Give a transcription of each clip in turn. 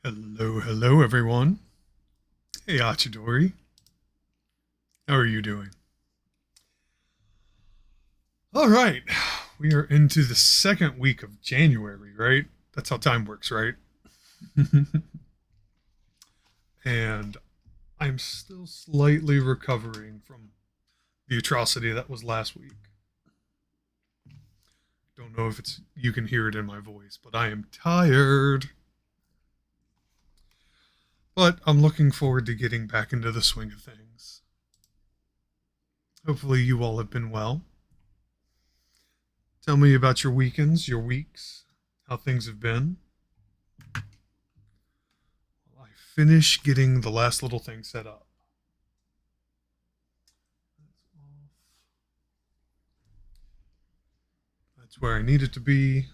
Hello, hello, everyone. Hey, Achidori. How are you doing? All right. We are into the second week of January, right? That's how time works, right? And I'm still slightly recovering from the atrocity that was last week. Don't know if it's you can hear it in my voice, but I am tired. But I'm looking forward to getting back into the swing of things. Hopefully you all have been well. Tell me about your weekends, your weeks, how things have been. I finished getting the last little thing set up. That's where I need it to be.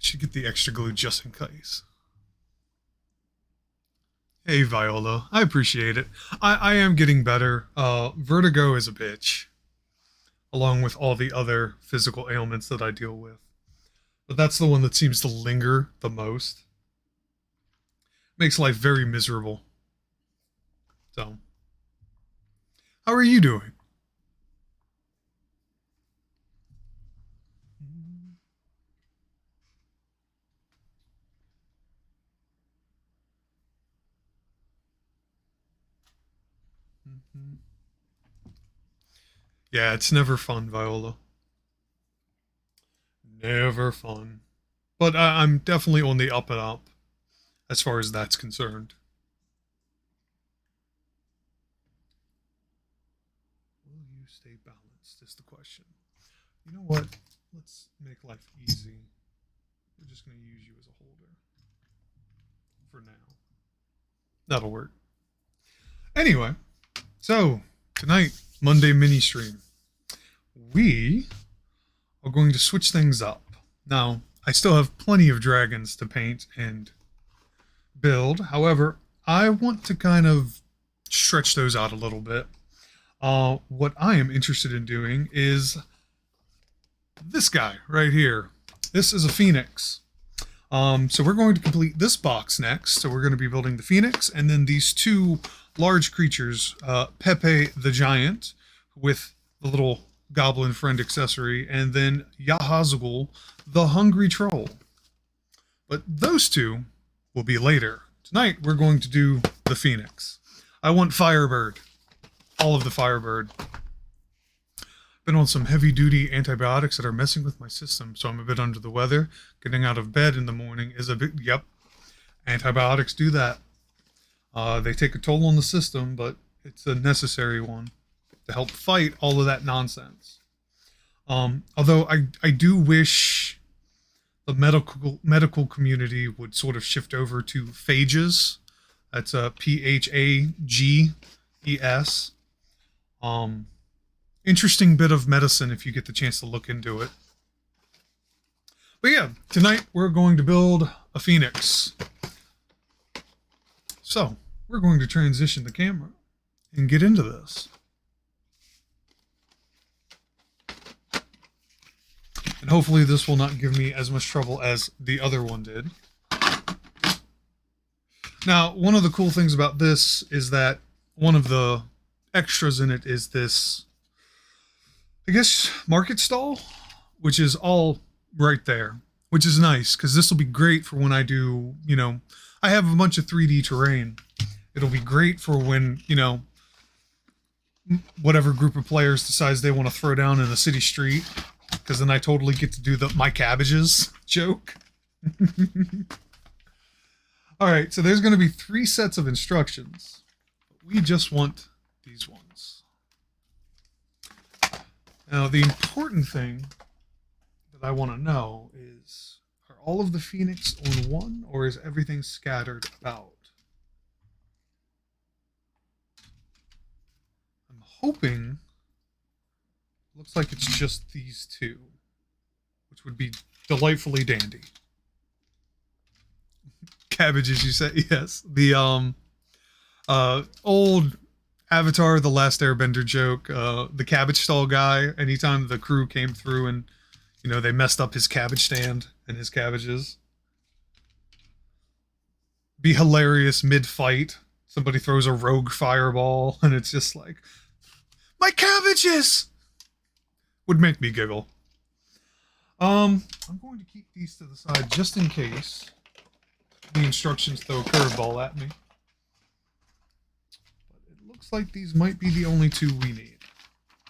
I should get the extra glue just in case. Hey, Viola. I appreciate it. I am getting better. Vertigo is a bitch, along with all the other physical ailments that I deal with. But that's the one that seems to linger the most. Makes life very miserable. So, how are you doing? Yeah, it's never fun, Viola. Never fun. But I'm definitely on the up and up as far as that's concerned. Will you stay balanced is the question. You know what? Let's make life easy. We're just going to use you as a holder for now. That'll work. Anyway, so tonight, Monday mini stream, we are going to switch things up. Now, I still have plenty of dragons to paint and build. However, I want to kind of stretch those out a little bit. What I am interested in doing is this guy right here. This is a phoenix. So we're going to complete this box next. So we're going to be building the phoenix and then these two large creatures, Pepe the giant with the little goblin friend accessory, and then Yahazgul the hungry troll. But those two will be later. Tonight we're going to do the phoenix. I want Firebird. All of the Firebird. Been on some heavy duty antibiotics that are messing with my system, so I'm a bit under the weather. Getting out of bed in the morning is a bit, yep, antibiotics do that. They take a toll on the system, but it's a necessary one to help fight all of that nonsense. Although I do wish the medical community would sort of shift over to phages. That's a Phages. Interesting bit of medicine if you get the chance to look into it. But yeah, tonight we're going to build a phoenix. So we're going to transition the camera and get into this. And hopefully this will not give me as much trouble as the other one did. Now, one of the cool things about this is that one of the extras in it is this, I guess, market stall, which is all right there, which is nice because this will be great for when I do, you know, I have a bunch of 3D terrain. It'll be great for when, you know, whatever group of players decides they want to throw down in the city street, because then I totally get to do the my cabbages joke. All right, so there's going to be 3 sets of instructions. We just want these ones. Now, the important thing that I want to know is, are all of the phoenix on one, or is everything scattered about? I'm hoping, looks like it's just these two, which would be delightfully dandy. Cabbages, you say? Yes. The old Avatar, The Last Airbender joke, the cabbage stall guy, anytime the crew came through and, You know, they messed up his cabbage stand and his cabbages. Be hilarious mid-fight. Somebody throws a rogue fireball, and it's just like, my cabbages! Would make me giggle. I'm going to keep these to the side just in case the instructions throw a curveball at me. But it looks like these might be the only two we need.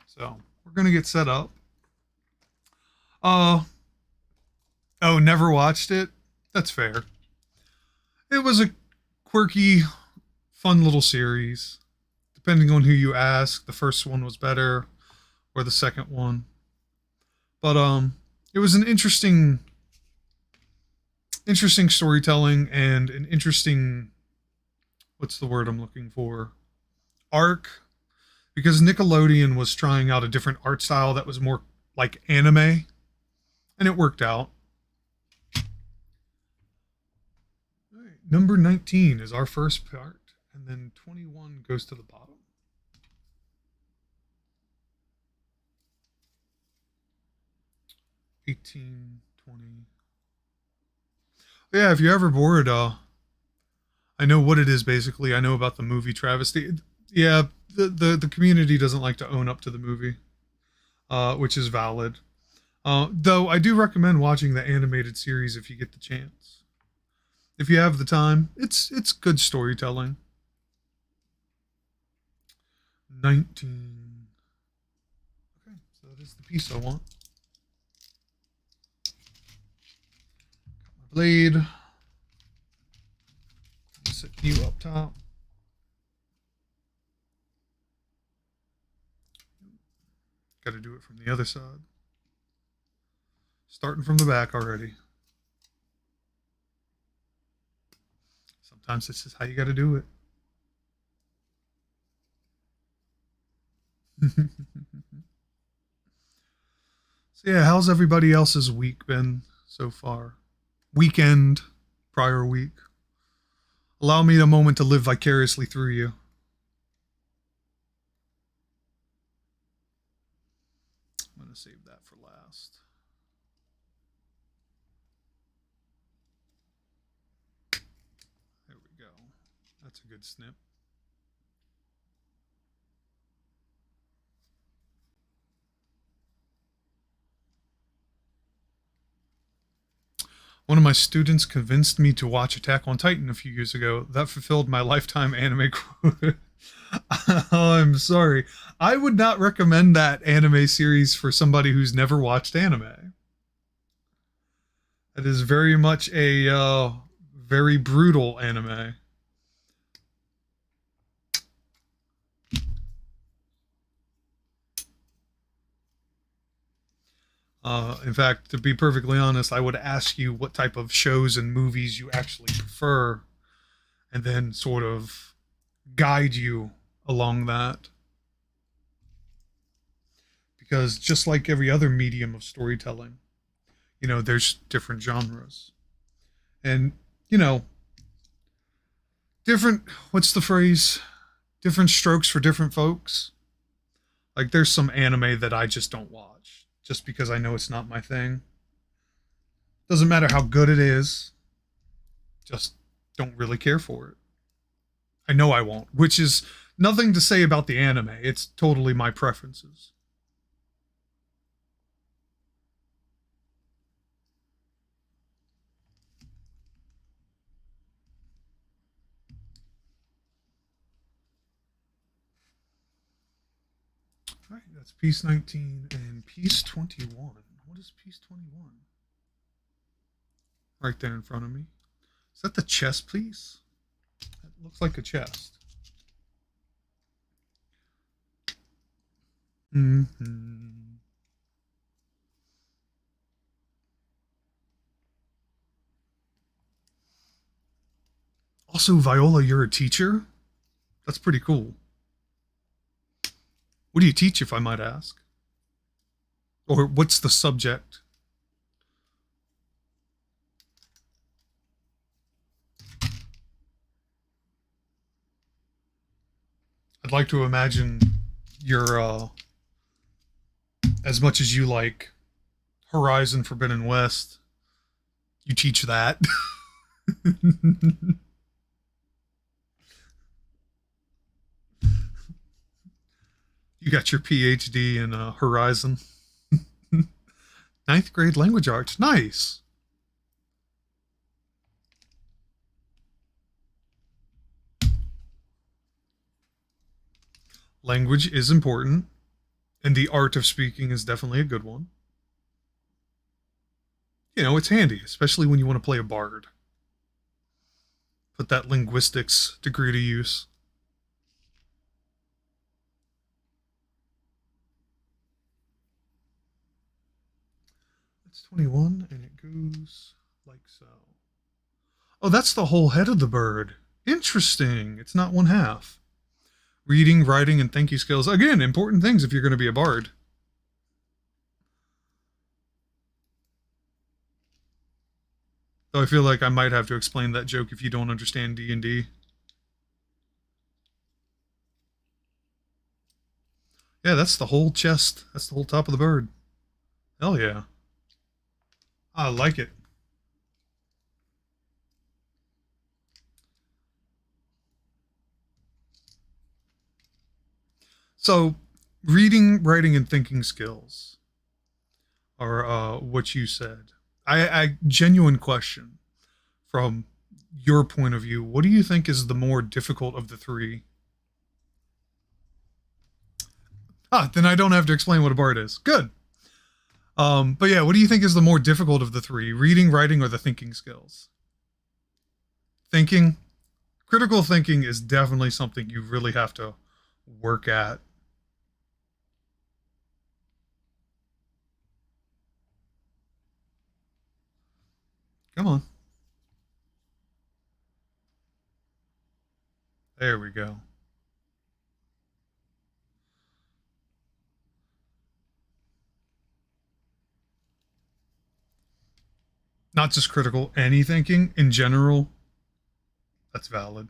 So, we're going to get set up. Oh, never watched it? That's fair. It was a quirky, fun little series. Depending on who you ask, the first one was better, or the second one. But it was an interesting storytelling and an interesting, what's the word I'm looking for? Arc. Because Nickelodeon was trying out a different art style that was more like anime, and it worked out. All right, number 19 is our first part, and then 21 goes to the bottom. 18, 20. Yeah, if you're ever bored, I know what it is basically. I know about the movie Travesty. Yeah, the community doesn't like to own up to the movie, which is valid. Though I do recommend watching the animated series if you get the chance. If you have the time, it's good storytelling. 19. Okay, so that is the piece I want. Blade. Set you up top. Got to do it from the other side. Starting from the back already. Sometimes this is how you got to do it. So yeah, how's everybody else's week been so far? Weekend, prior week. Allow me a moment to live vicariously through you. I'm going to save that for last. There we go. That's a good snip. One of my students convinced me to watch Attack on Titan a few years ago. That fulfilled my lifetime anime quota. Oh, I'm sorry. I would not recommend that anime series for somebody who's never watched anime. It is very much a very brutal anime. In fact, to be perfectly honest, I would ask you what type of shows and movies you actually prefer, and then sort of guide you along that. Because just like every other medium of storytelling, you know, there's different genres. And, you know, different, what's the phrase? Different strokes for different folks. Like, there's some anime that I just don't watch just because I know it's not my thing. Doesn't matter how good it is, just don't really care for it. I know I won't, which is nothing to say about the anime. It's totally my preferences. All right, that's piece 19 and piece 21. What is piece 21? Right there in front of me. Is that the chest piece? It looks like a chest. Mm-hmm. Also, Viola, you're a teacher? That's pretty cool. What do you teach, if I might ask? Or what's the subject? I'd like to imagine you're, as much as you like Horizon Forbidden West. You teach that. You got your PhD in Horizon. Ninth grade language arts. Nice. Language is important, and the art of speaking is definitely a good one. You know, it's handy, especially when you want to play a bard. Put that linguistics degree to use. It's 21, and it goes like so. Oh, that's the whole head of the bird. Interesting. It's not one half. Reading, writing, and thinking skills. Again, important things if you're going to be a bard. Though I feel like I might have to explain that joke if you don't understand D&D. Yeah, that's the whole chest. That's the whole top of the bird. Hell yeah. I like it. So, reading, writing, and thinking skills are what you said. I genuine question from your point of view. What do you think is the more difficult of the three? Ah, then I don't have to explain what a bard is. Good. But yeah, what do you think is the more difficult of the three? Reading, writing, or the thinking skills? Thinking. Critical thinking is definitely something you really have to work at. Come on. There we go. Not just critical, any thinking in general. That's valid.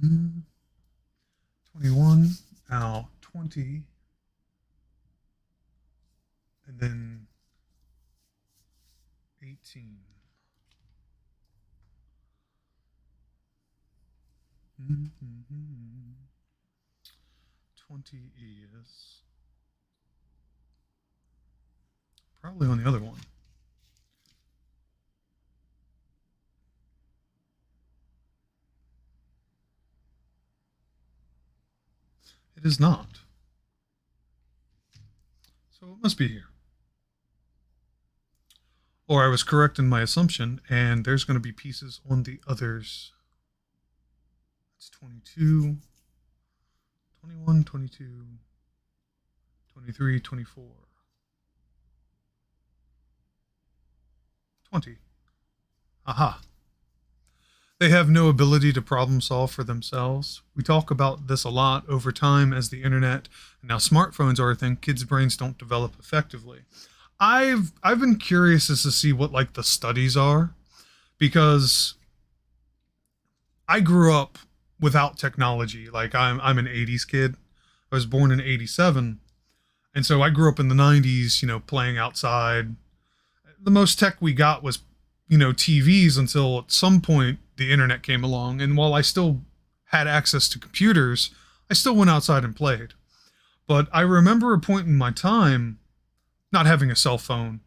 Mm, 21, now 20, and then 18. Mm-hmm. 20 is probably on the other one. It is not. So it must be here. Or I was correct in my assumption, and there's going to be pieces on the others. It's 22, 21, 22, 23, 24, 20. Aha. They have no ability to problem solve for themselves. We talk about this a lot over time as the internet and now smartphones are a thing. Kids' brains don't develop effectively. I've been curious as to see what like the studies are because I grew up without technology. Like I'm an 80s kid. I was born in 87. And so I grew up in the 90s, you know, playing outside. The most tech we got was, you know, TVs until at some point the internet came along. And while I still had access to computers, I still went outside and played. But I remember a point in my time not having a cell phone.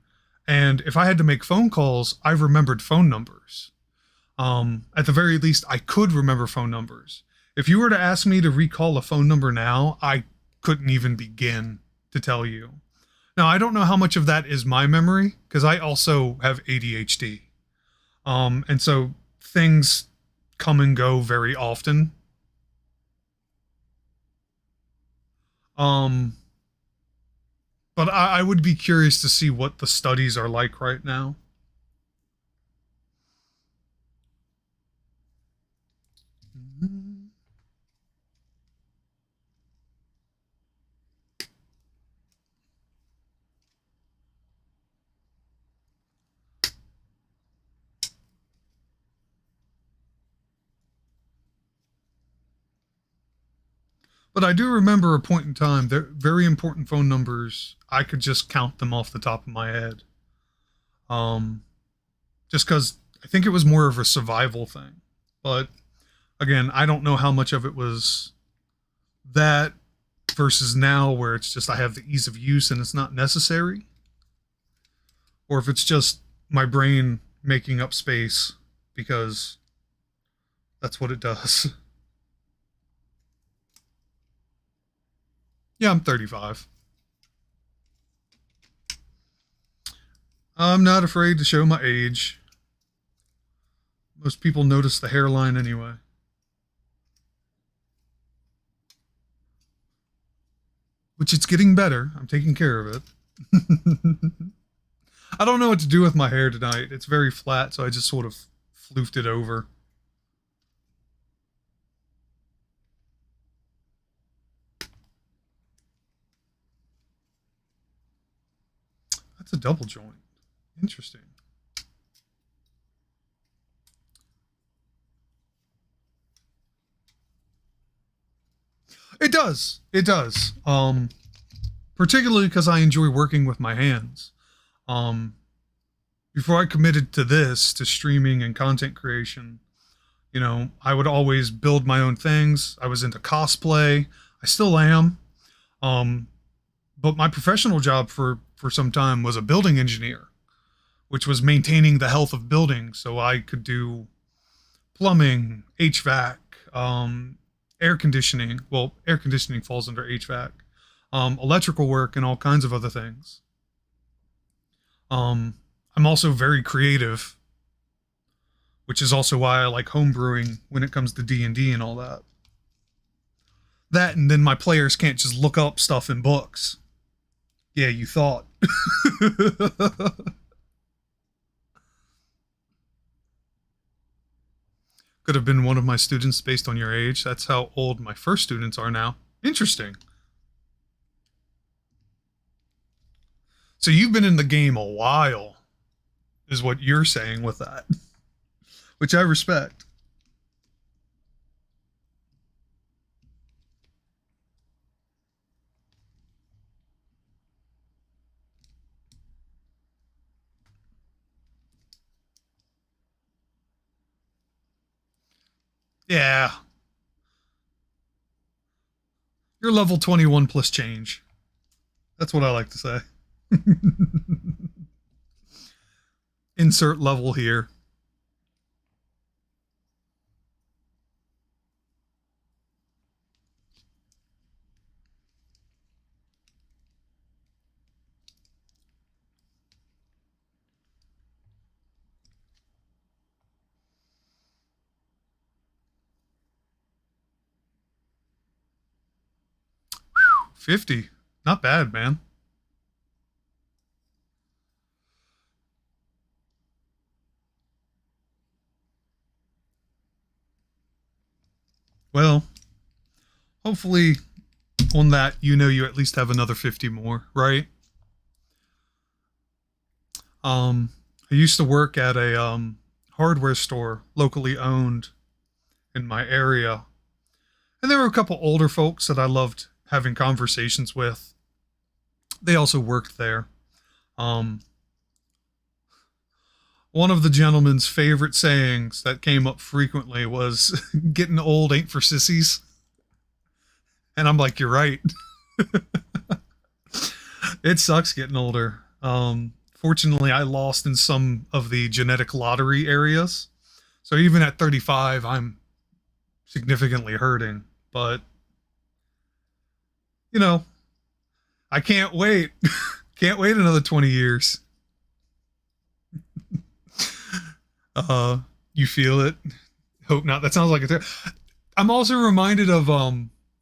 And if I had to make phone calls, I remembered phone numbers. At the very least, I could remember phone numbers. If you were to ask me to recall a phone number now, I couldn't even begin to tell you. Now, I don't know how much of that is my memory because I also have ADHD. And so things come and go very often. Um, but I would be curious to see what the studies are like right now. But I do remember a point in time, there very important phone numbers. I could just count them off the top of my head. Um, just because I think it was more of a survival thing. But again, I don't know how much of it was that versus now, where it's just I have the ease of use and it's not necessary, or if it's just my brain making up space because that's what it does. Yeah, I'm 35. I'm not afraid to show my age. Most people notice the hairline anyway. Which it's getting better. I'm taking care of it. I don't know what to do with my hair tonight. It's very flat, so I just sort of floofed it over. That's a double joint. Interesting. It does. It does. Particularly because I enjoy working with my hands. Before I committed to this, to streaming and content creation, you know, I would always build my own things. I was into cosplay. I still am. But my professional job for some time was a building engineer, which was maintaining the health of buildings. So I could do plumbing, HVAC, air conditioning. Well, air conditioning falls under HVAC, electrical work, and all kinds of other things. I'm also very creative, which is also why I like homebrewing when it comes to D&D and all that. That, and then my players can't just look up stuff in books. Yeah, you thought. Could have been one of my students based on your age. That's how old my first students are now. Interesting. So you've been in the game a while, is what you're saying with that, which I respect. Yeah. You're level 21 plus change. That's what I like to say. Insert level here. Whew, 50. Not bad, man. Well, hopefully on that, you know, you at least have another 50 more, right? I used to work at a hardware store locally owned in my area. And there were a couple older folks that I loved having conversations with. They also worked there. Um, One of the gentleman's favorite sayings that came up frequently was, getting old ain't for sissies. And I'm like, you're right. It sucks getting older. Fortunately, I lost in some of the genetic lottery areas. So even at 35, I'm significantly hurting. But, you know, I can't wait. Can't wait another 20 years. You feel it? Hope not. That sounds like a I'm also reminded of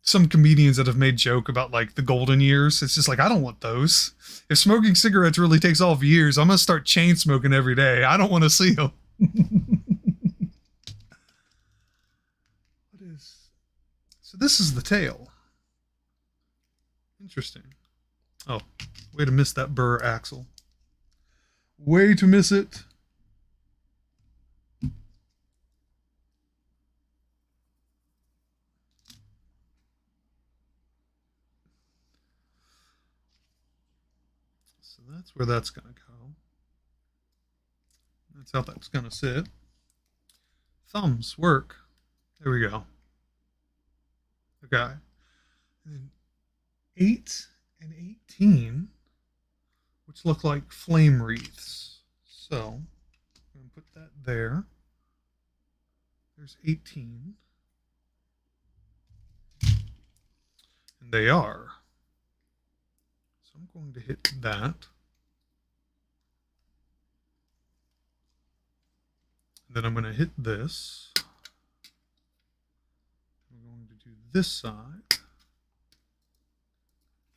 some comedians that have made joke about like the golden years. It's just like, I don't want those. If smoking cigarettes really takes off years, I'm gonna start chain smoking every day. I don't want to see them. What is? So this is the tail. Interesting. Oh, way to miss that burr axle. Way to miss it. So that's where that's going to go. That's how that's going to sit. Thumbs work. There we go. Okay. And then 8 and 18, which look like flame wreaths. So I'm going to put that there. There's 18. And they are. So I'm going to hit that. And then I'm going to hit this. I'm going to do this side.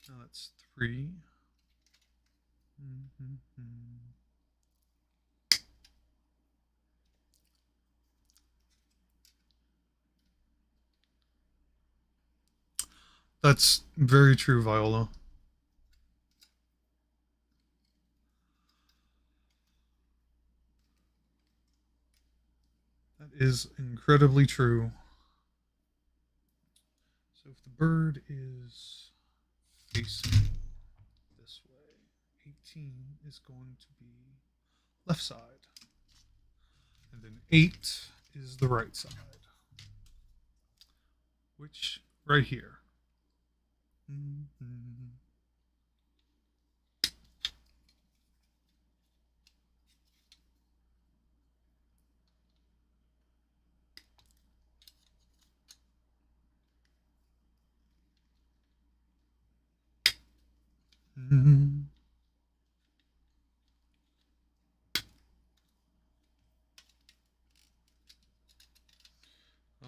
Now that's 3. That's very true, Viola. That is incredibly true. So if the bird is facing this way, 18 is going to be left side. And then 8 is the right side. Which, right here.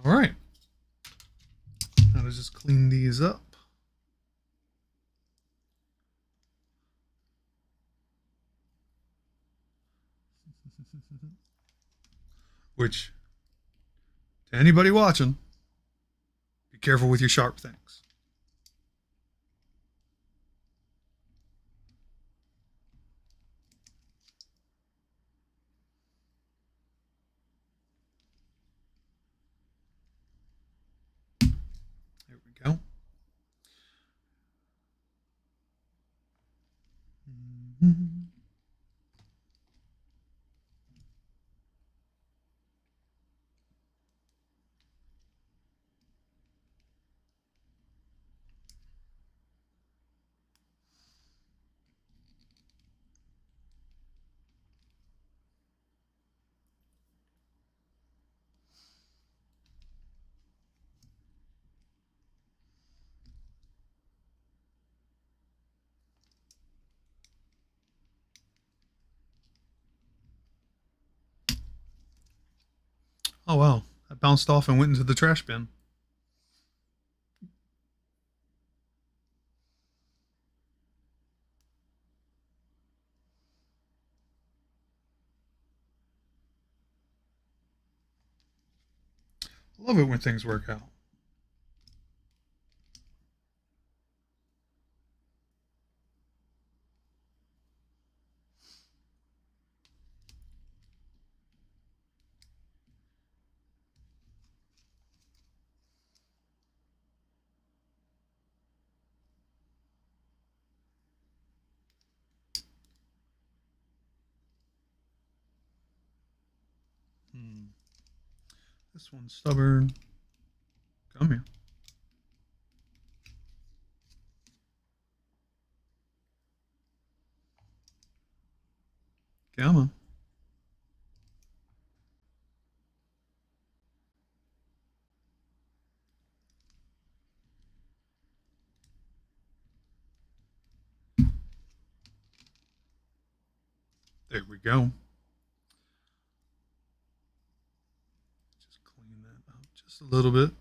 All right. Now to just clean these up. Which, to anybody watching, be careful with your sharp things. There we go. Oh, wow. That bounced off and went into the trash bin. Love it when things work out. This one's stubborn. Come here. Come on. There we go. Just clean that up just a little bit.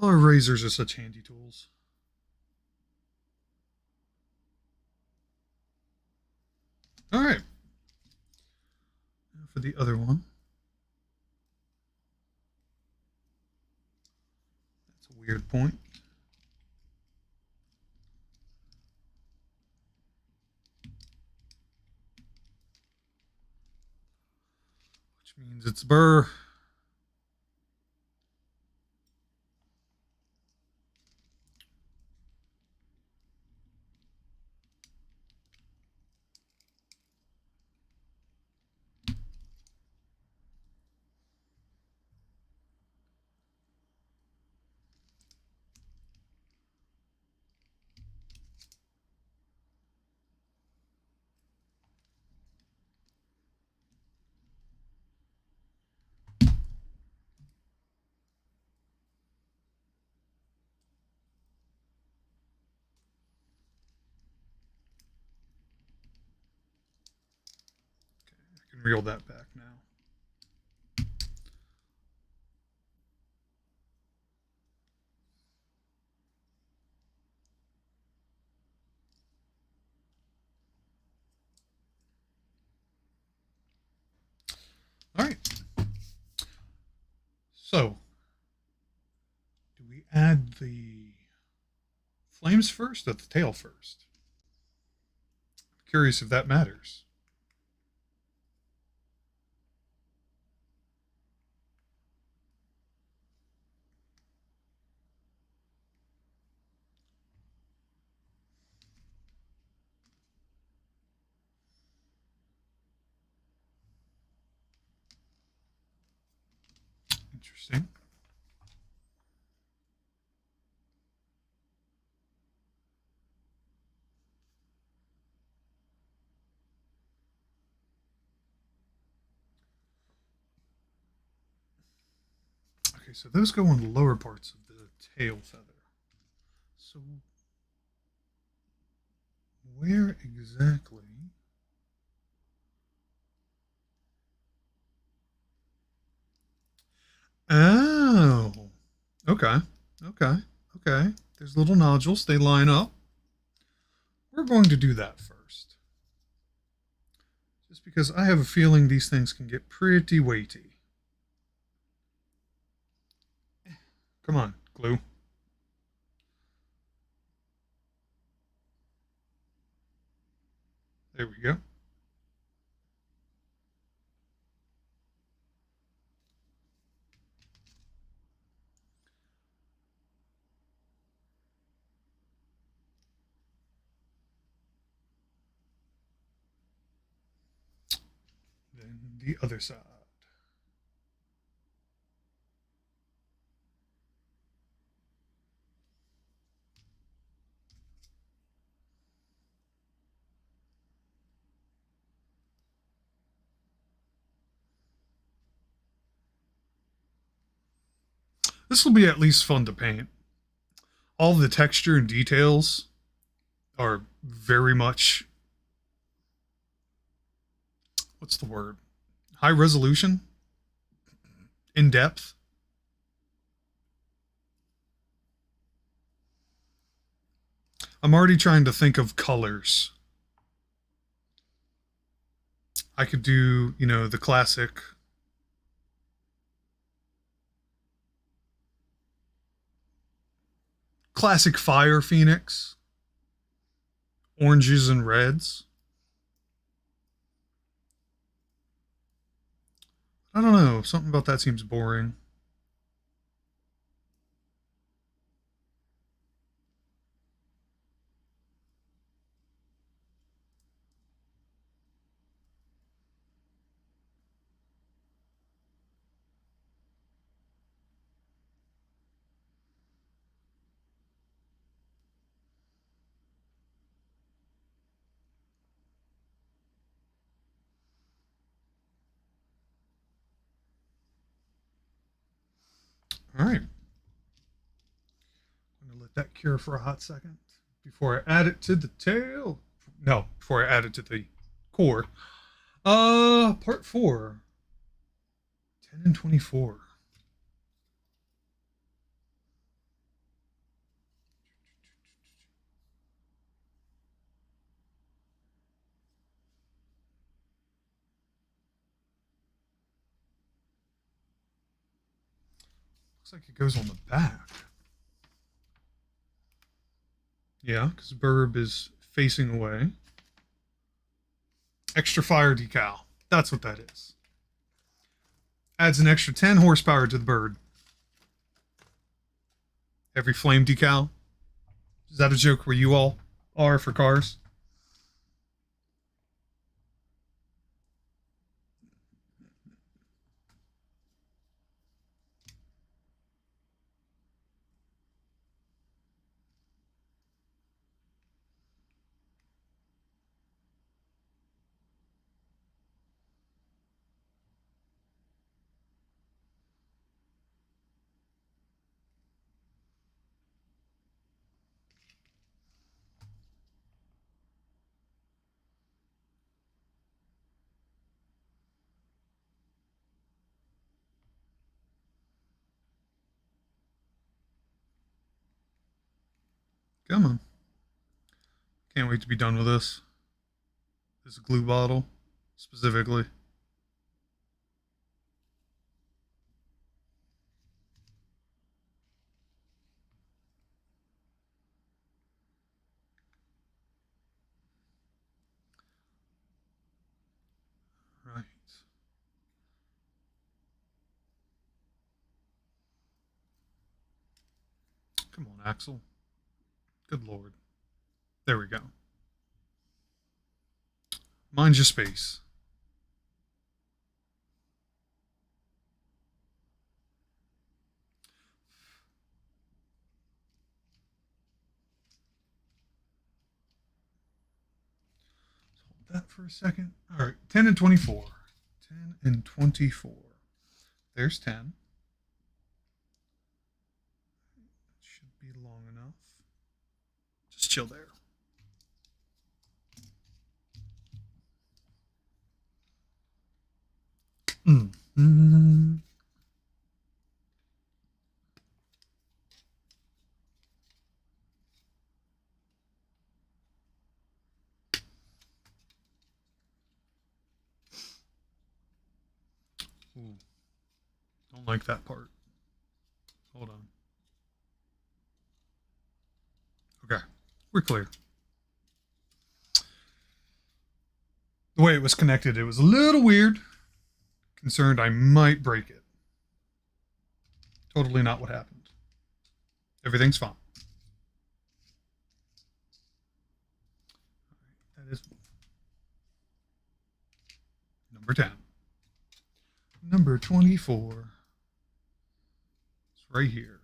Oh, razors are such handy tools. All right. Now for the other one. That's a weird point. Which means it's burr. reel that back now. All right. So, do we add the flames first or the tail first? Curious if that matters. Interesting. Okay, so those go on the lower parts of the tail feather. So, where exactly? Oh, okay, okay, okay. There's little nodules. They line up. We're going to do that first. Just because I have a feeling these things can get pretty weighty. Come on, glue. There we go. Then the other side. This will be at least fun to paint. All the texture and details are very much, what's the word? High resolution, in depth. I'm already trying to think of colors. I could do, the classic fire phoenix, oranges and reds. I don't know. Something about that seems boring. All right. I'm going to let that cure for a hot second before I add it to the tail. No, before I add it to the core. Part 4. 10 and 24. Looks like it goes on the back. Yeah, because Burb is facing away. Extra fire decal. That's what that is. Adds an extra 10 horsepower to the bird. Every flame decal. Is that a joke where you all are for cars? Come on. Can't wait to be done with this. This glue bottle, specifically. Right. Come on, Axel. Good lord. There we go. Mind your space. Hold that for a second. All right, 10 and 24. 10 and 24. There's 10. Should be long enough. Just chill there. Mm. Ooh. Don't like that part. Hold on. Okay, we're clear. The way it was connected, it was a little weird. Concerned I might break it. Totally not what happened. Everything's fine. That is number 10. Number 24. It's right here.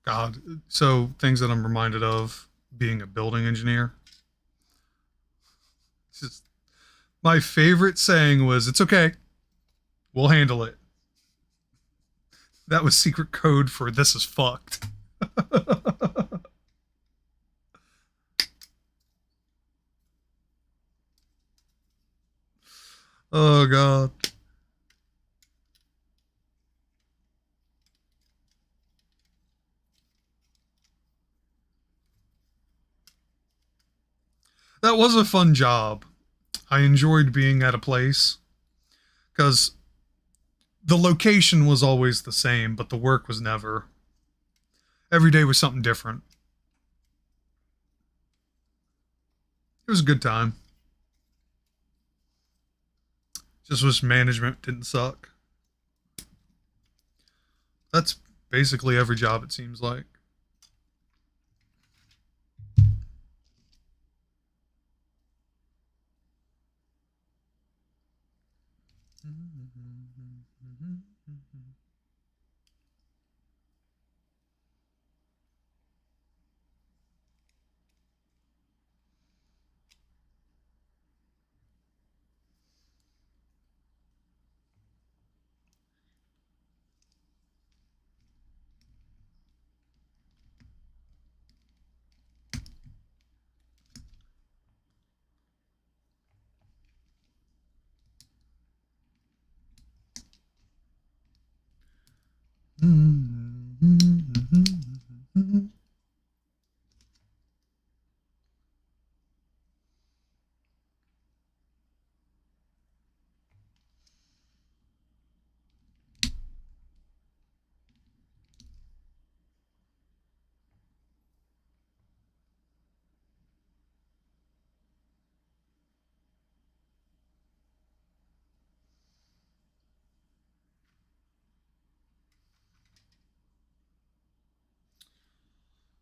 God, so things that I'm reminded of being a building engineer. It's just, my favorite saying was, "It's okay, we'll handle it." That was secret code for "this is fucked." Oh god. That was a fun job. I enjoyed being at a place because the location was always the same, but the work was never. Every day was something different. It was a good time. Just wish management didn't suck. That's basically every job, it seems like.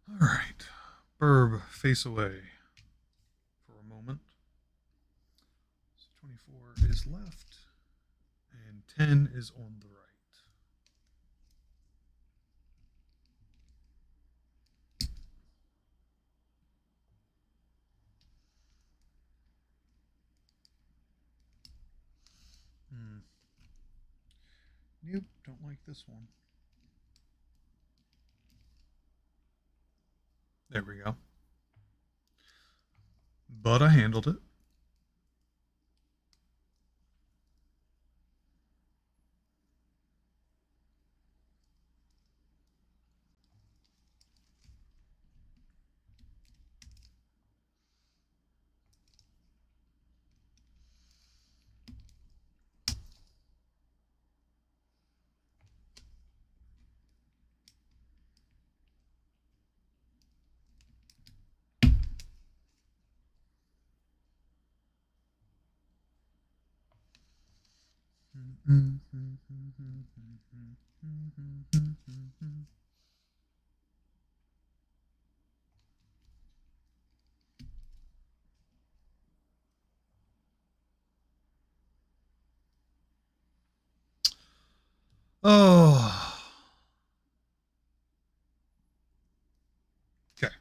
All right. Burb, face away for a moment. So 24 is left, and 10 is on the right. Nope, don't like this one. There we go. But I handled it. Oh. Okay.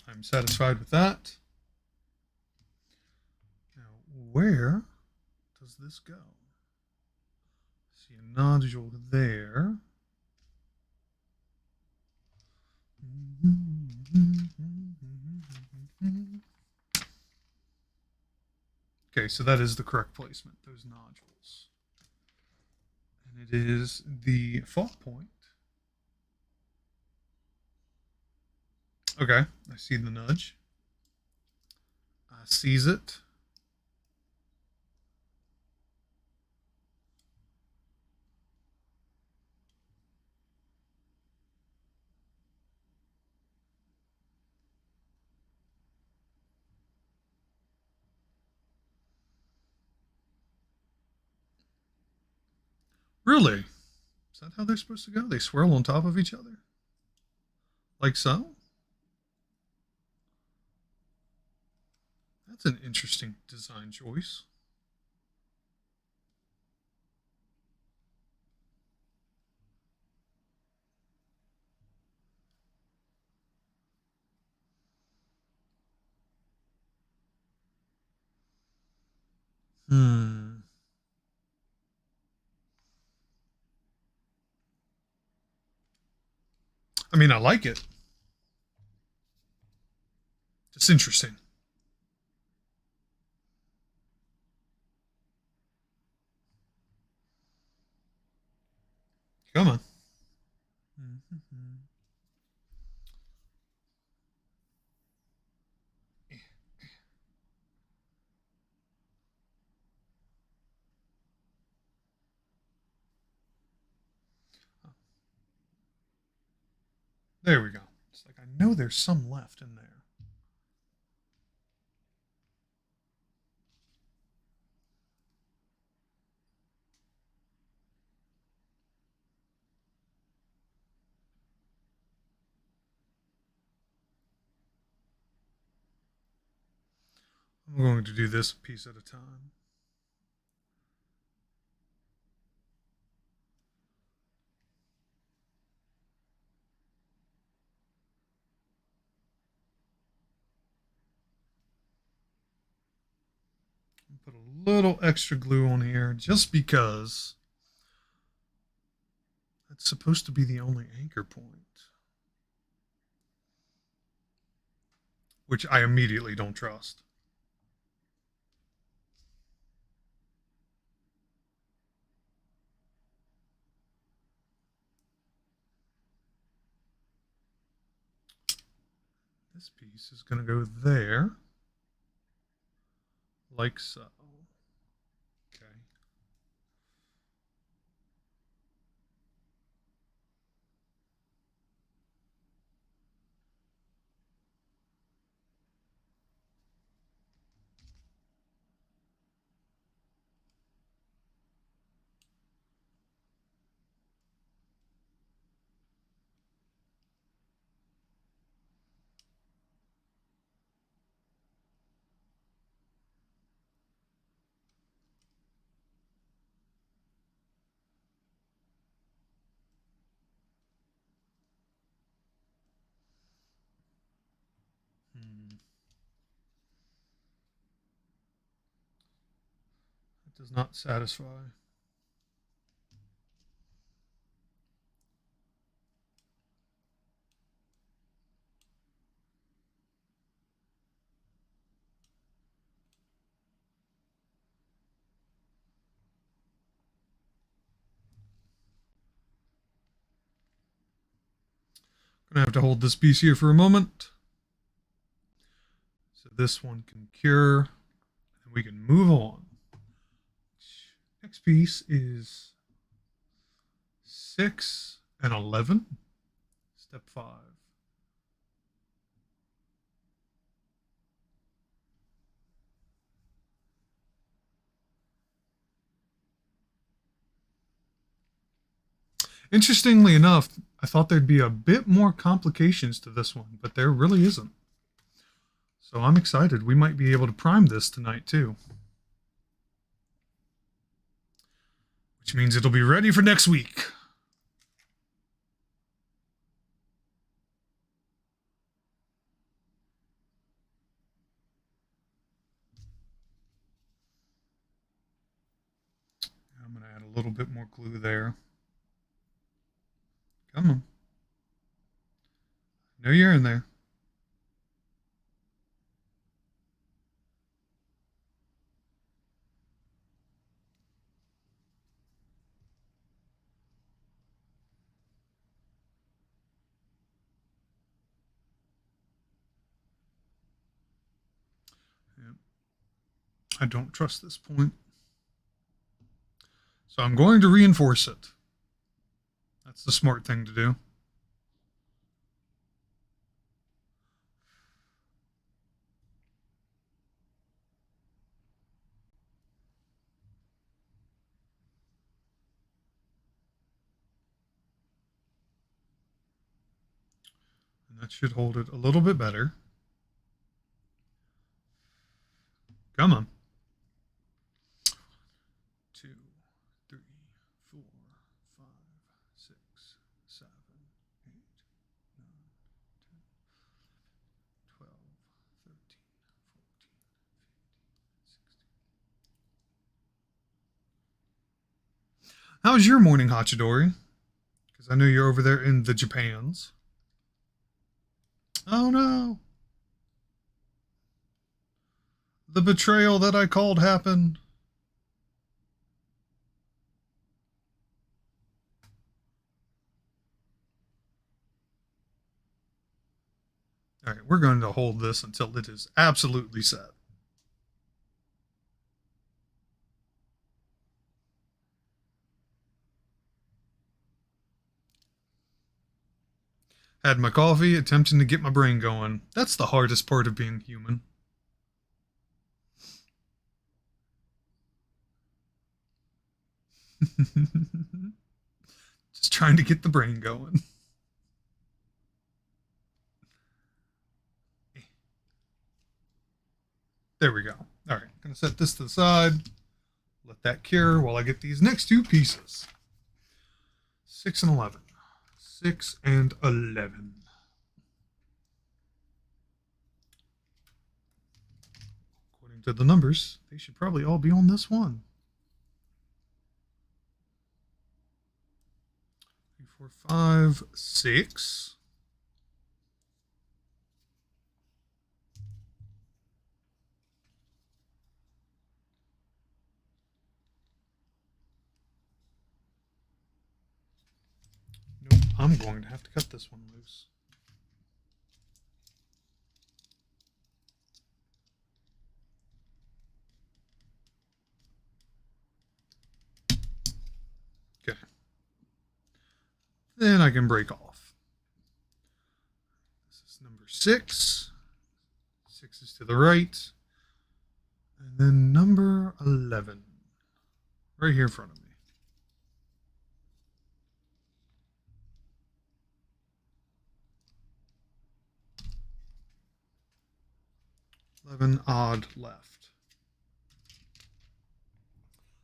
I'm satisfied with that. Now, where does this go? See a nodule there. Okay, so that is the correct placement, those nodules. And it is the fault point. Okay, I see the nudge. I seize it. Really? Is that how they're supposed to go? They swirl on top of each other? Like so? That's an interesting design choice. Hmm. I mean, I like it. It's interesting. Come on. There we go. It's like I know there's some left in there. I'm going to do this a piece at a time. Put a little extra glue on here just because that's supposed to be the only anchor point, which I immediately don't trust. This piece is going to go there, like so. Okay. It does not satisfy. Gonna have to hold this piece here for a moment. So this one can cure, and we can move on. Next piece is 6 and 11. Step 5. Interestingly enough, I thought there'd be a bit more complications to this one, but there really isn't. So I'm excited. We might be able to prime this tonight too. Which means it'll be ready for next week. I'm going to add a little bit more glue there. Come on. I know you're in there. Yep. I don't trust this point. So I'm going to reinforce it. That's the smart thing to do. And that should hold it a little bit better. Come on. 2, 3, 4, 5, 6, 7, 8, 9, 10, 12, 13, 14, 15, 16. How's your morning, Hachidori? Because I know you're over there in the Japans. Oh no. The betrayal that I called happened. All right, we're going to hold this until it is absolutely set. Had my coffee, attempting to get my brain going. That's the hardest part of being human. Just trying to get the brain going. There we go. All right, gonna set this to the side. Let that cure while I get these next two pieces. 6 and 11. 6 and 11. According to the numbers, they should probably all be on this one. 3, 4, 5, 6. Nope, I'm going to have to cut this one loose. Okay. Then I can break off. This is number 6. 6 is to the right. And then number 11. Right here in front of me. 11 odd left.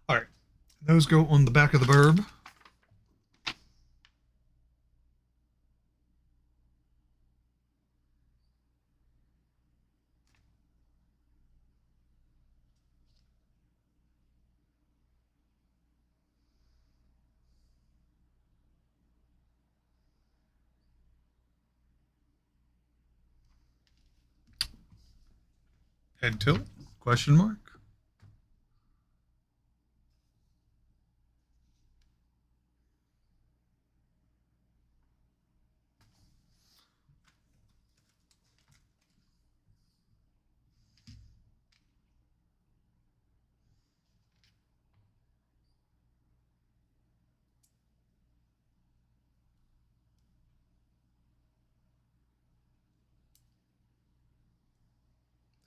All right. Those go on the back of the burb. Head tilt? Question mark.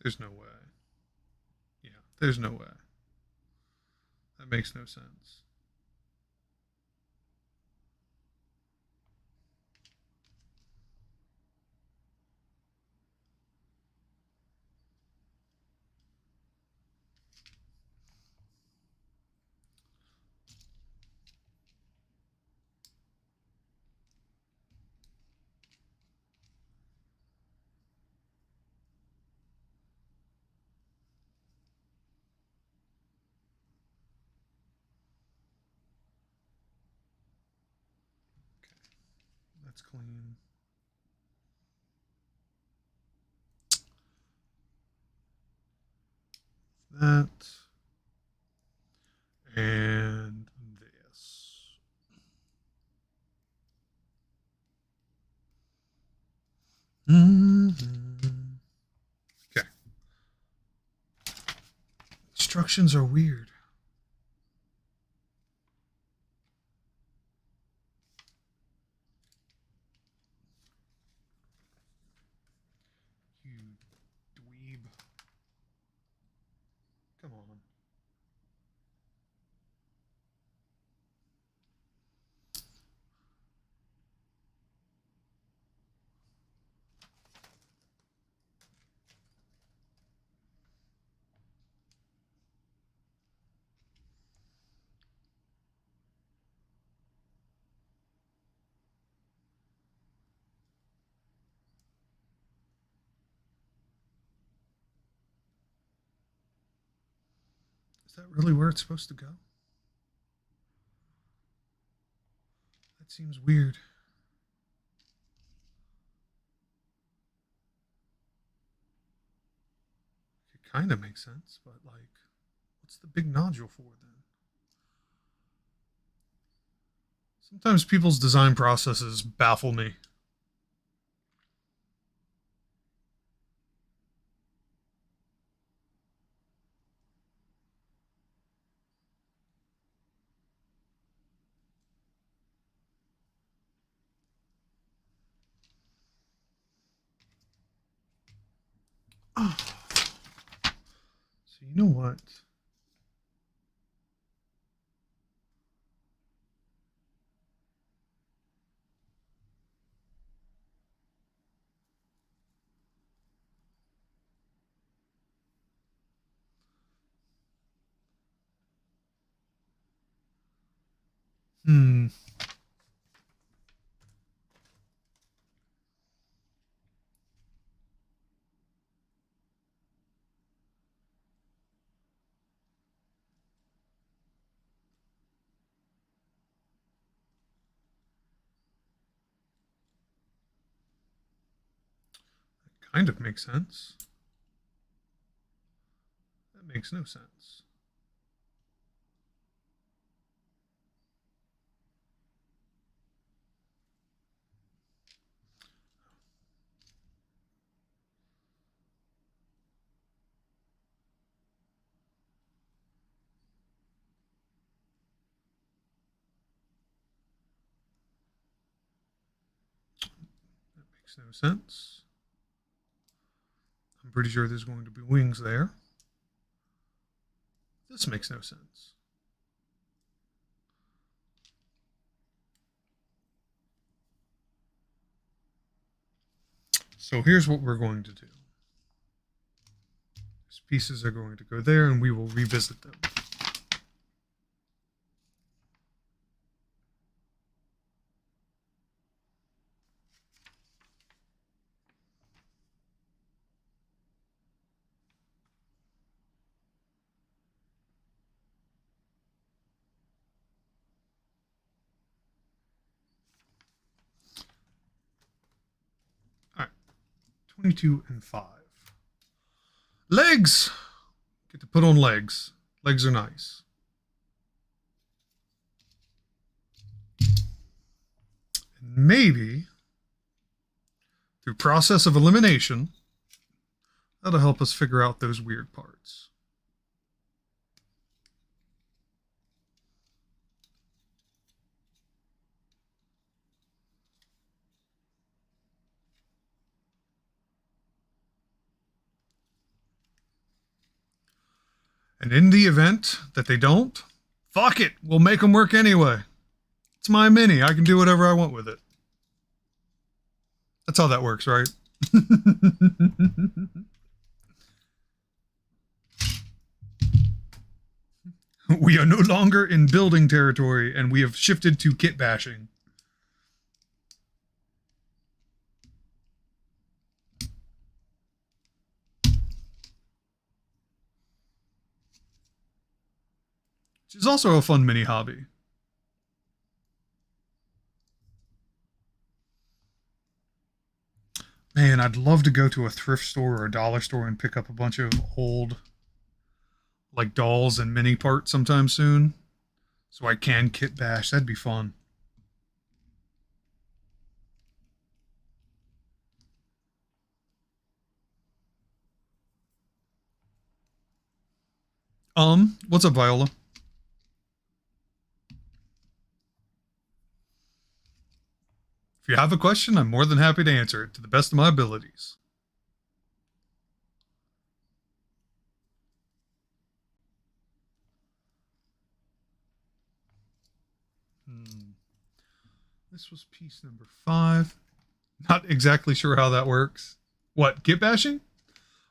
There's no way. Yeah, there's no way. That makes no sense. That's clean. That. And this. Okay. Instructions are weird. You dweeb. Come on. Is that really where it's supposed to go? That seems weird. It kind of makes sense, but like, what's the big nodule for then? Sometimes people's design processes baffle me. Oh. So you know what? Hmm. Kind of makes sense. That makes no sense. That makes no sense. I'm pretty sure there's going to be wings there. This makes no sense. So here's what we're going to do. These pieces are going to go there, and we will revisit them. All right, 22 and 5. Legs! Get to put on legs. Legs are nice. And maybe, through process of elimination, that'll help us figure out those weird parts. And in the event that they don't, fuck it, we'll make them work anyway. It's my mini. I can do whatever I want with it. That's how that works, right? We are no longer in building territory, and we have shifted to kit bashing. Which is also a fun mini hobby. Man, I'd love to go to a thrift store or a dollar store and pick up a bunch of old, like, dolls and mini parts sometime soon. So I can kit bash. That'd be fun. What's up, Viola? If you have a question, I'm more than happy to answer it to the best of my abilities. This was piece number 5. Not exactly sure how that works. What, kit bashing?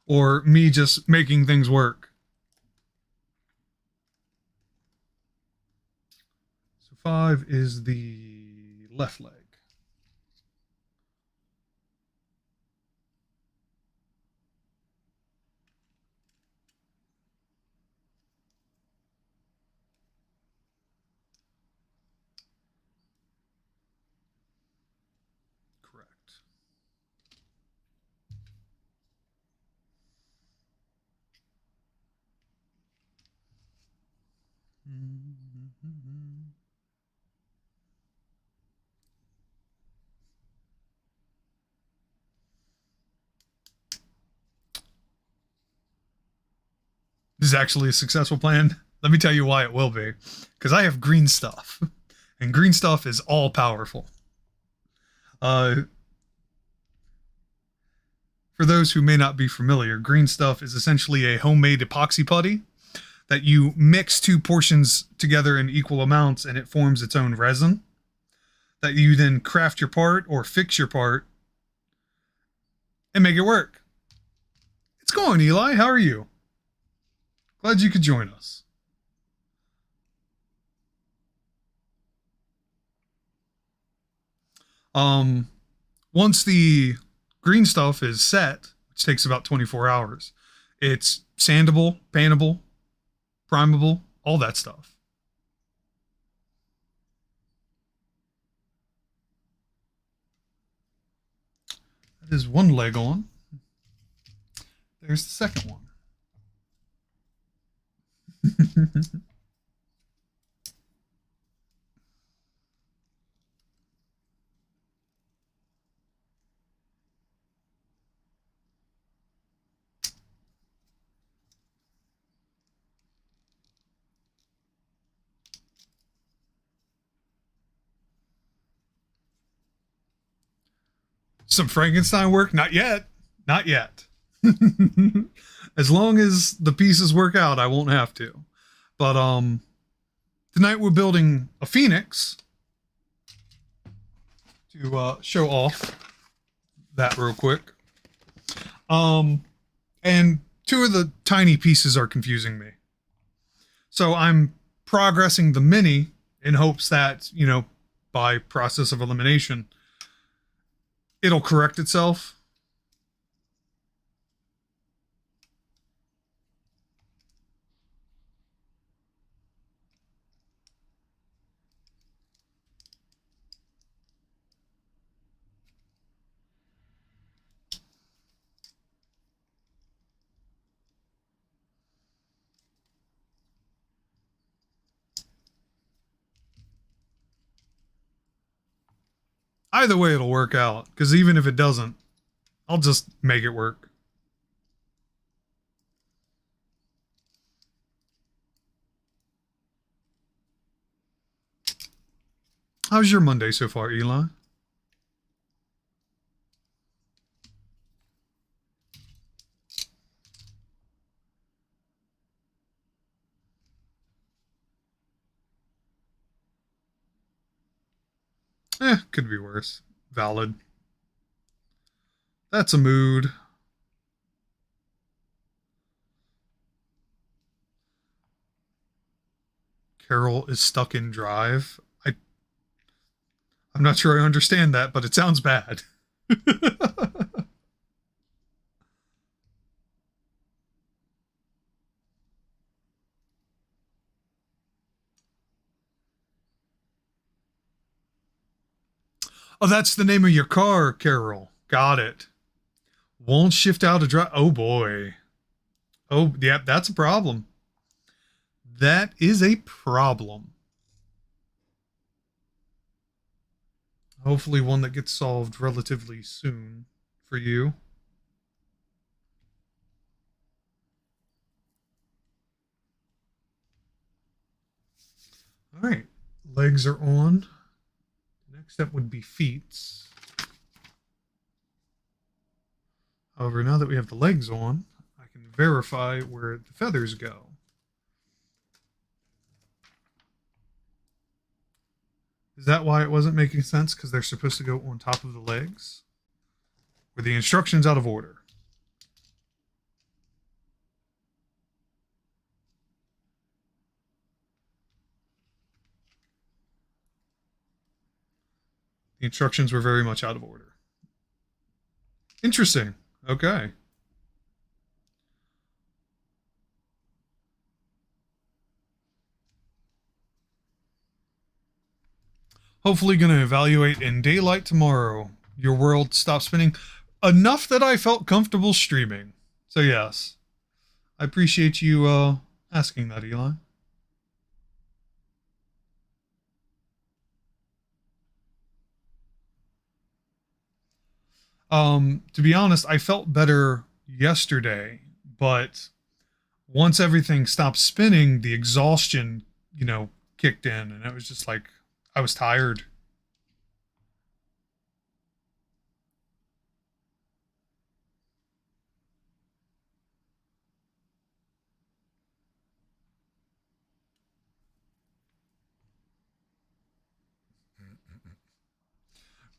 Or me just making things work? So 5 is the left leg. Correct. This is actually a successful plan. Let me tell you why it will be. Because I have green stuff. And green stuff is all powerful. For those who may not be familiar, green stuff is essentially a homemade epoxy putty that you mix 2 portions together in equal amounts and it forms its own resin that you then craft your part or fix your part and make it work. It's going, Eli. How are you? Glad you could join us. Once the green stuff is set, which takes about 24 hours, it's sandable, paintable, primable, all that stuff. That is one leg on. There's the second one. Some Frankenstein work? Not yet. Not yet. As long as the pieces work out, I won't have to. But tonight we're building a phoenix to show off that real quick. And 2 of the tiny pieces are confusing me. So I'm progressing the mini in hopes that, you know, by process of elimination, it'll correct itself. Either way, it'll work out. Because even if it doesn't, I'll just make it work. How's your Monday so far, Eli? Could be worse. Valid. That's a mood. Carol is stuck in drive. I'm not sure I understand that, but it sounds bad. Oh, that's the name of your car, Carol. Got it. Won't shift out of drive. Oh boy. Oh, yeah, that's a problem. That is a problem. Hopefully, one that gets solved relatively soon for you. All right, legs are on. Next step would be feet. However, now that we have the legs on, I can verify where the feathers go. Is that why it wasn't making sense? Because they're supposed to go on top of the legs? Were the instructions out of order? The instructions were very much out of order. Interesting. Okay. Hopefully going to evaluate in daylight tomorrow. Your world stopped spinning enough that I felt comfortable streaming. So yes, I appreciate you asking that, Eli. To be honest, I felt better yesterday, but once everything stopped spinning, the exhaustion, kicked in, and it was just like I was tired.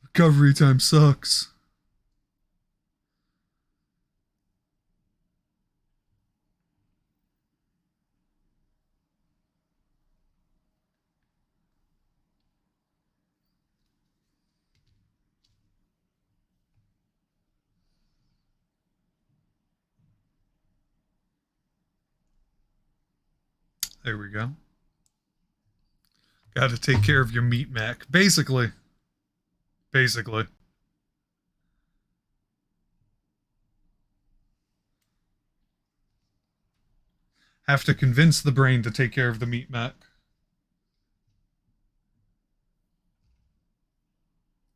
Recovery time sucks. There we go. Got to take care of your meat Mac. Basically. Basically. Have to convince the brain to take care of the meat Mac.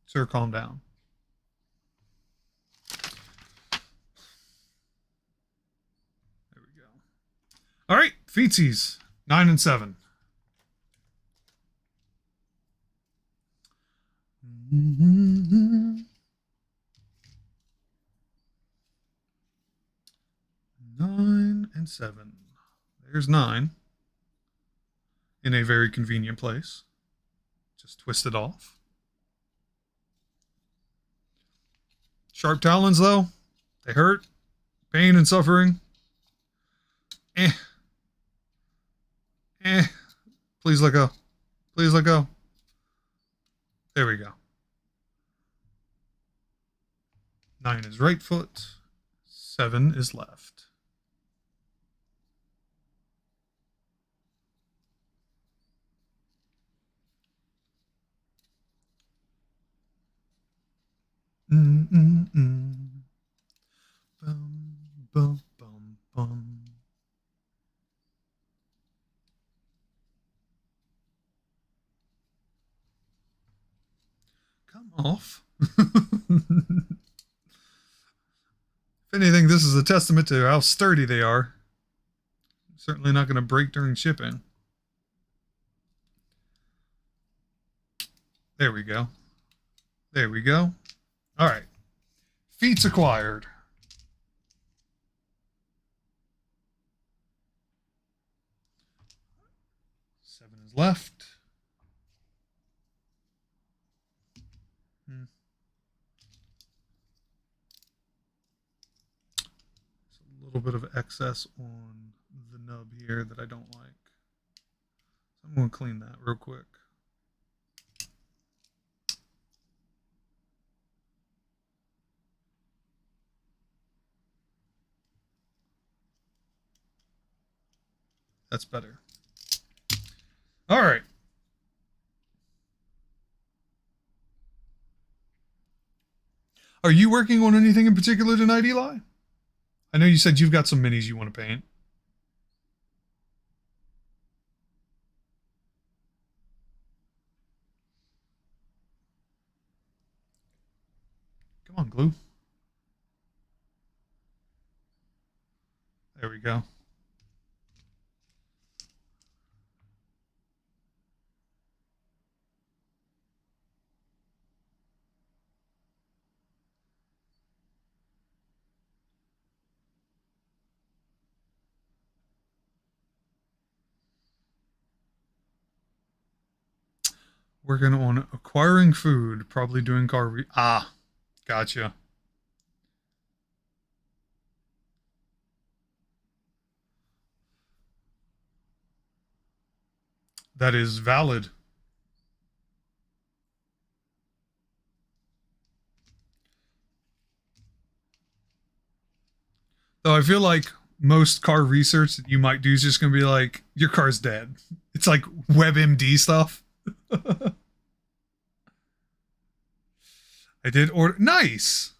Sir, calm down. There we go. All right, feetsies. 9 and 7. Mm-hmm. 9 and 7. There's 9. In a very convenient place. Just twist it off. Sharp talons, though, they hurt. Pain and suffering. Eh. Please let go. Please let go. There we go. 9 is right foot. 7 is left. Bum, bum, bum, bum. Come off. If anything, this is a testament to how sturdy they are. Certainly not going to break during shipping. There we go. There we go. All right. Feats acquired. 7 is left. Hmm. There's a little bit of excess on the nub here that I don't like. So I'm going to clean that real quick. That's better. All right. Are you working on anything in particular tonight, Eli? I know you said you've got some minis you want to paint. Come on, glue. There we go. Working on acquiring food, probably doing ah, gotcha. That is valid. Though I feel like most car research that you might do is just going to be like, your car's dead. It's like WebMD stuff. I did order. Nice.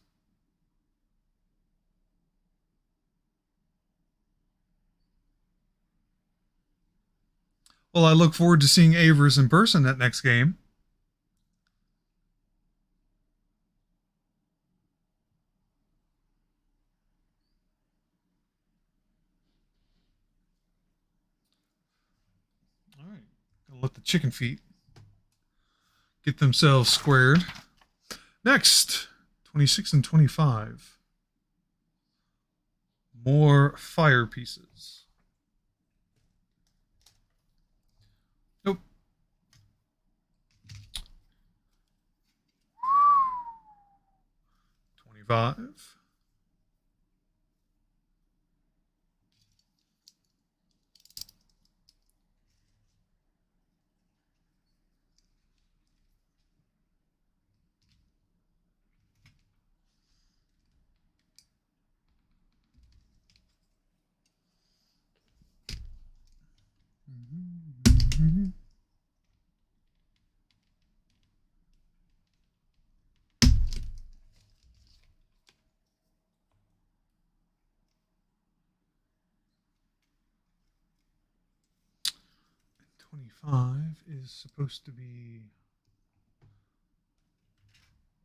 Well, I look forward to seeing Avers in person that next game. All right. Gonna let the chicken feet get themselves squared. Next, 26 and 25. More fire pieces. Nope. 25. Mm-hmm. 25 is supposed to be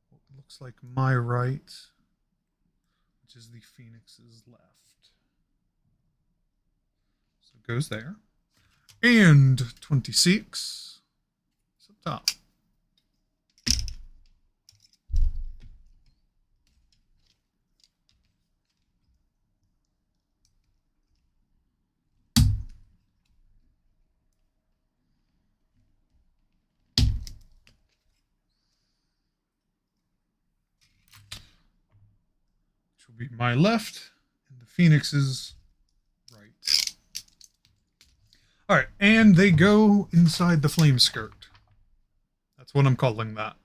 what looks like my right, which is the Phoenix's left. So it goes there. And 26 is up top. Which will be my left and the Phoenix's right. All right, and they go inside the flame skirt. That's what I'm calling that.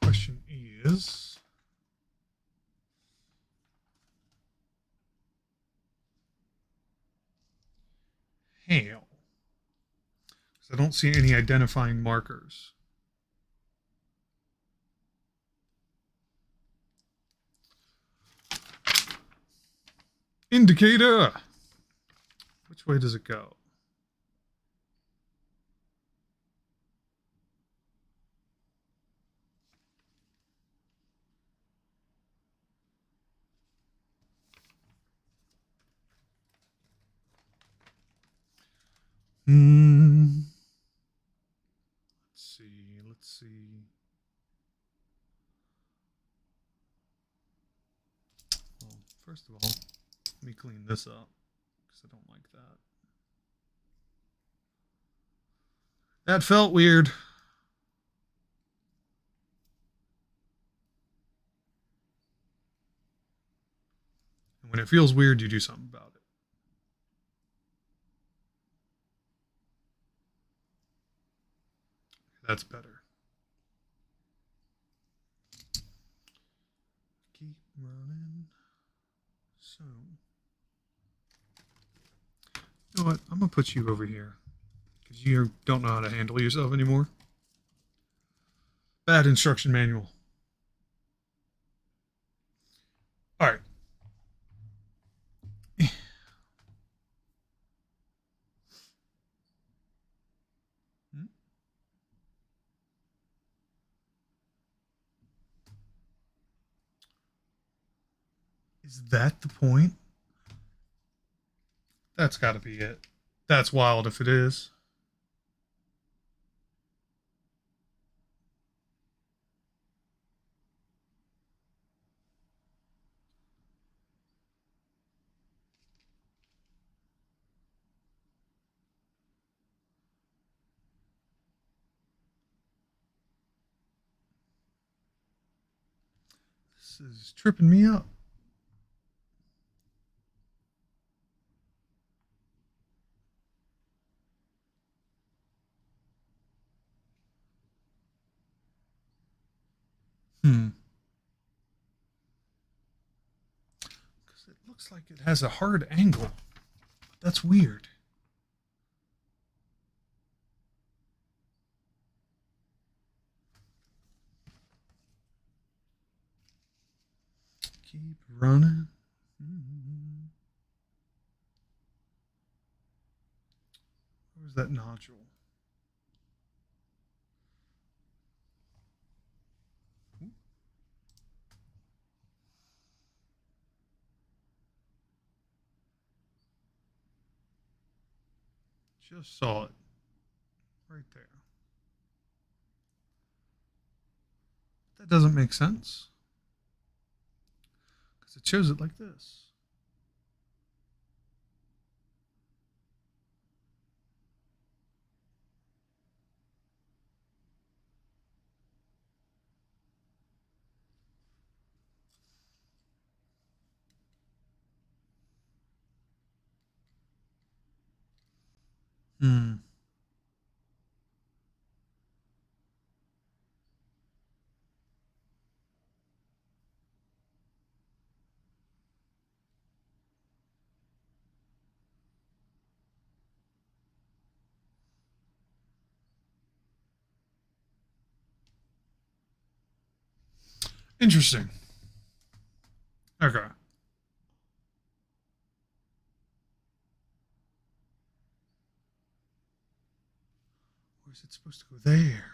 Question is, hail. Because I don't see any identifying markers. Indicator. Which way does it go? Let's see. Let's see. Well, first of all, let me clean this up because I don't like that. That felt weird. And when it feels weird, you do something about it. That's better. Keep running. So, you know what? I'm going to put you over here because you don't know how to handle yourself anymore. Bad instruction manual. All right. Is that the point? That's got to be it. That's wild if it is. This is tripping me up. Because it looks like it has a hard angle. That's weird. Keep running. Where's that nodule? Just saw it. Right there. That doesn't make sense. Because it shows it like this. Hmm. Interesting. Okay. Where's it supposed to go? There.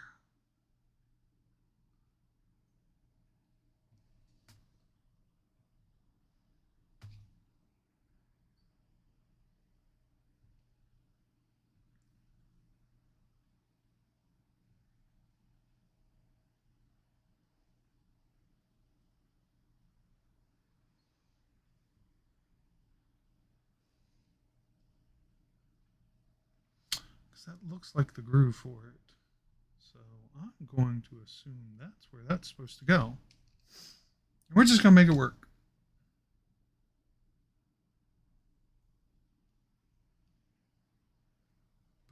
Because that looks like the groove for it. So I'm going to assume that's where that's supposed to go. And we're just going to make it work.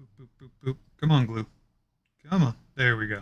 Boop, boop, boop, boop. Come on, glue. Come on. There we go.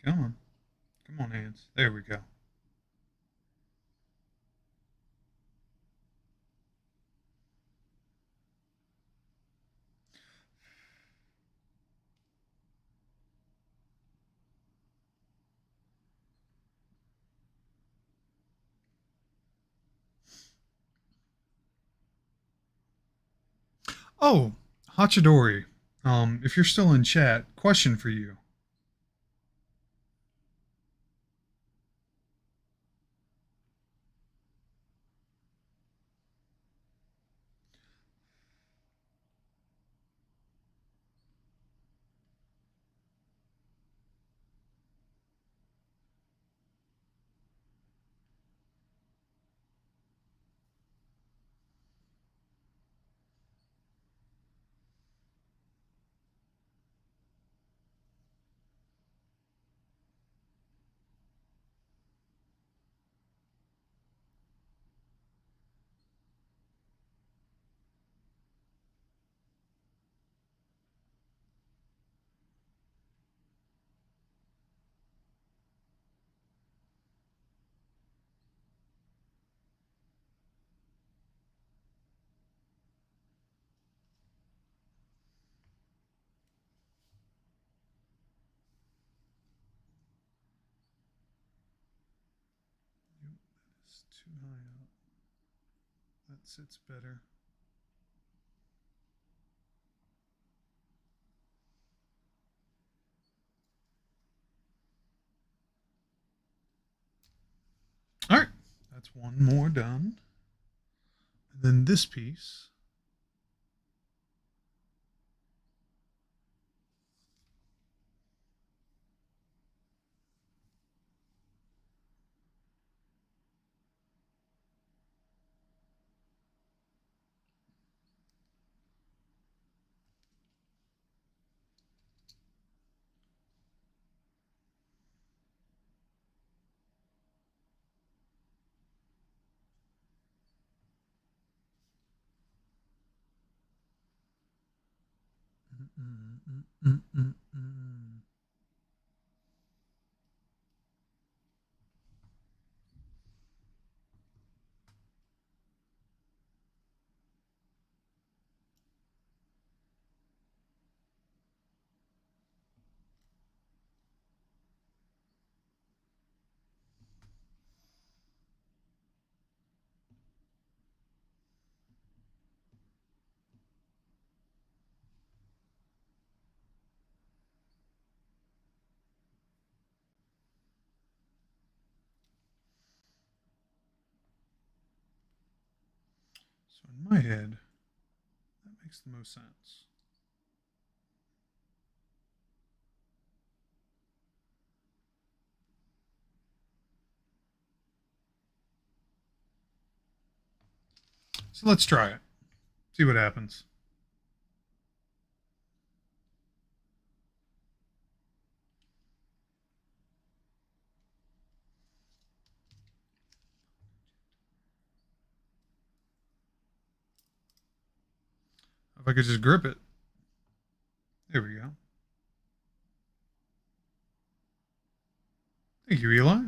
Come on. Come on, hands. There we go. Oh, Hachidori. If you're still in chat, question for you. It's too high up. That sits better. All right, that's one more done. And then this piece. So in my head, that makes the most sense. So let's try it. See what happens. If I could just grip it. There we go. Thank you, Eli.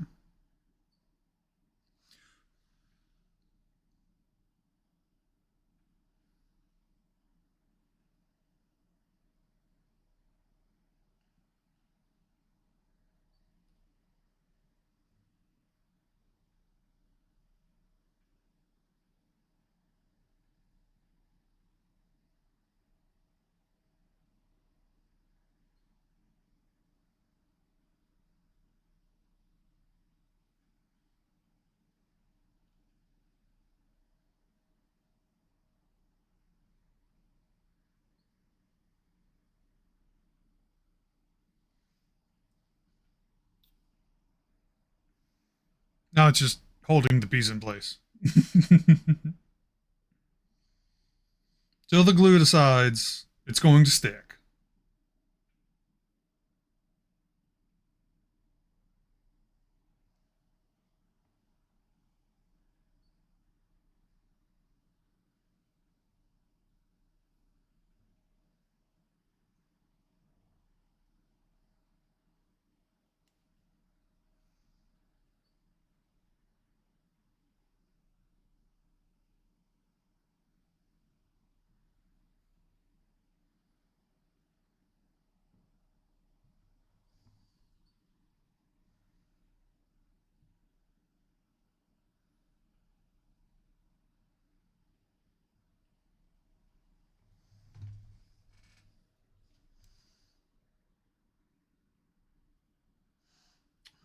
Now it's just holding the piece in place. Till the glue decides it's going to stick.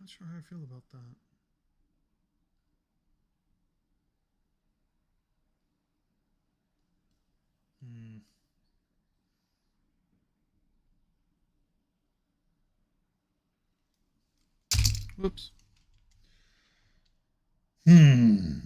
Not sure how I feel about that. Hmm. Whoops. Hmm.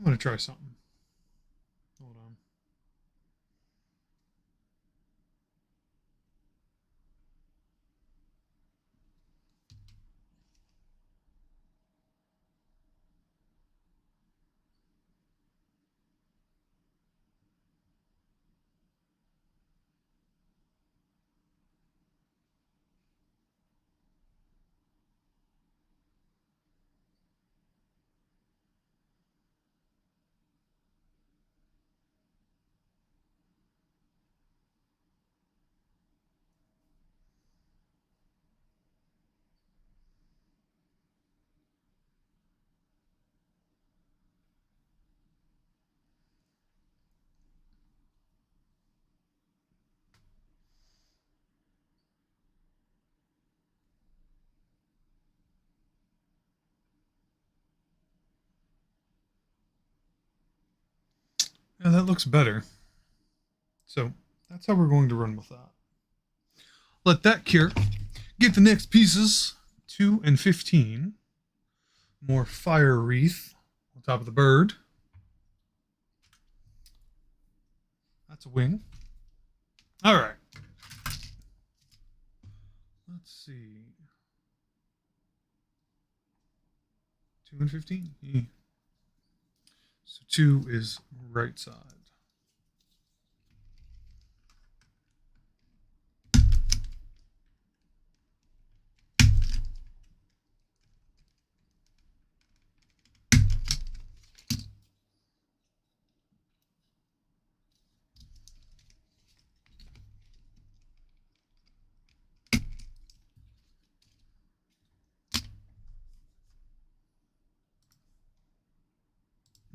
I'm gonna try something. Hold on. Yeah, that looks better. So that's how we're going to run with that. Let that cure. Get the next pieces, 2 and 15. More fire wreath on top of the bird. That's a wing. All right. Let's see. 2 and 15. Yeah. So 2 is right side.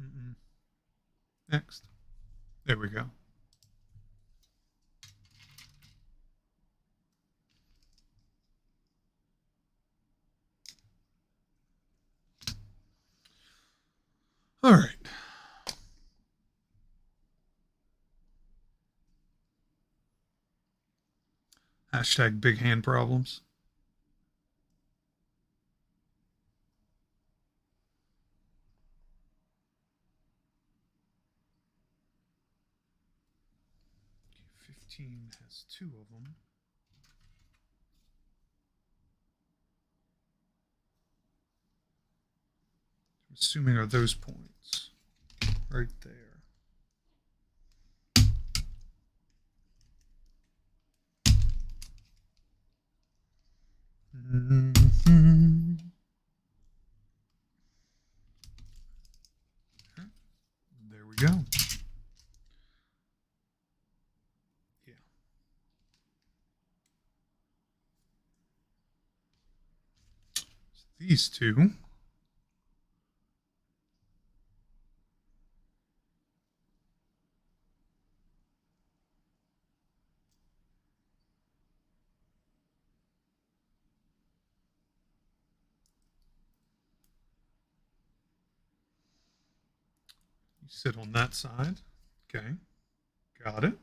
Mm-mm. Next. There we go. All right. Hashtag big hand problems. Okay, 15 has 2 of them. I'm assuming are those points right there. Mm-hmm. There we go. Yeah. So these two You sit on that side. Okay. Got it.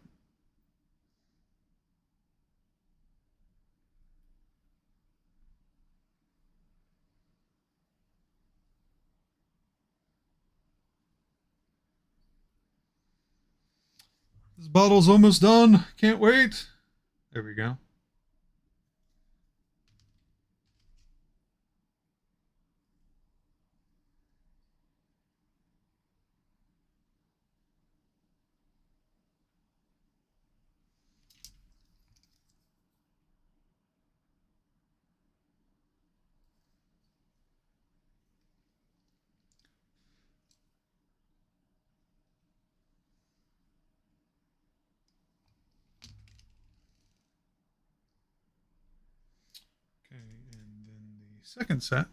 This bottle's almost done. Can't wait. There we go. Okay, and then the second set.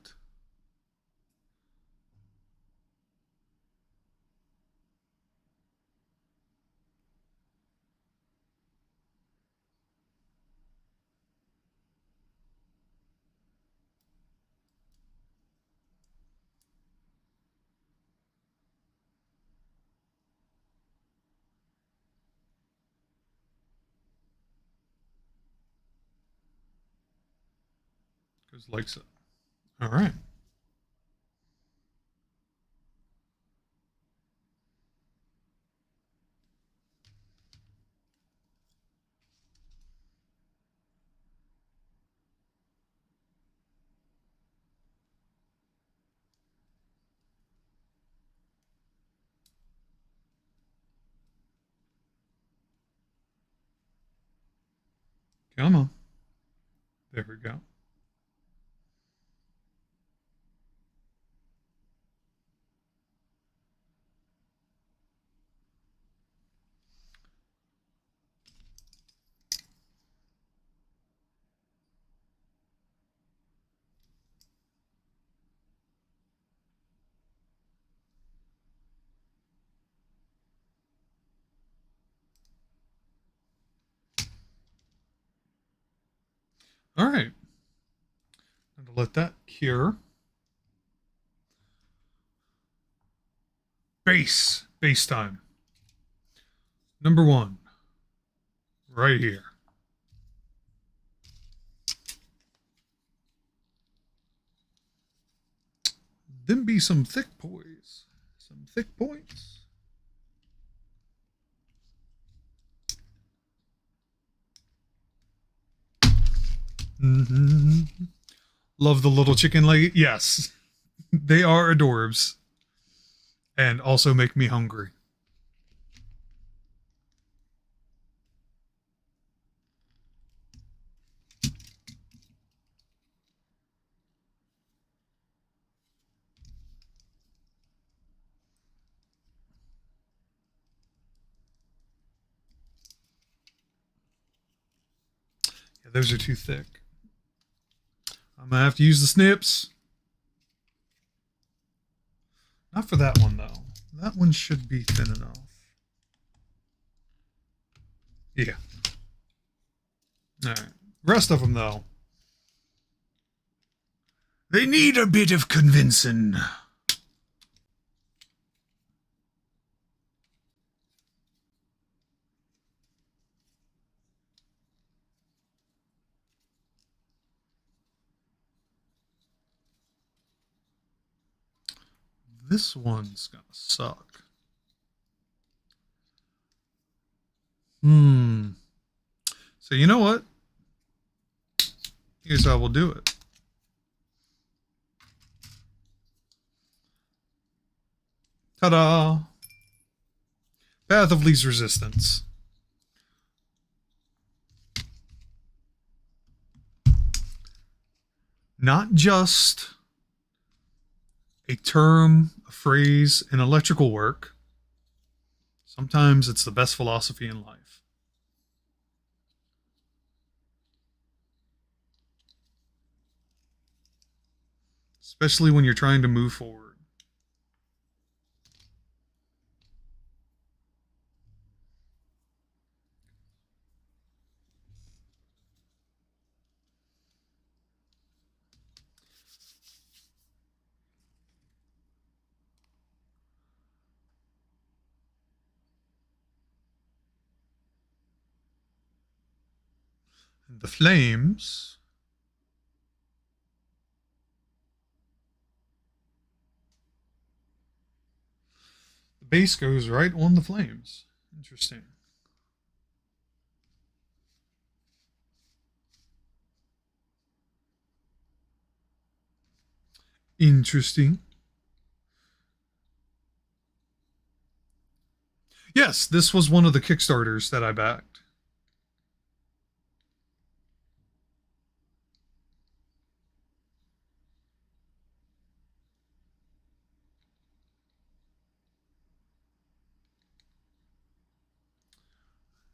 Goes like so. All right. Come on. There we go. All right. I'm going to let that cure. Base time. Number one, right here. Then be some thick poise. Some thick points. Mm-hmm. Love the little chicken leg. Yes, they are adorbs. And also make me hungry. Yeah, those are too thick. I'm going to have to use the snips. Not for that one, though. That one should be thin enough. Yeah. All right. Rest of them, though. They need a bit of convincing. This one's gonna suck. So you know what? Here's how we'll do it. Ta-da! Path of least resistance. Not just a term, a phrase in electrical work. Sometimes it's the best philosophy in life. Especially when you're trying to move forward. And the flames. The base goes right on the flames. Interesting. Interesting. Yes, this was one of the Kickstarters that I backed.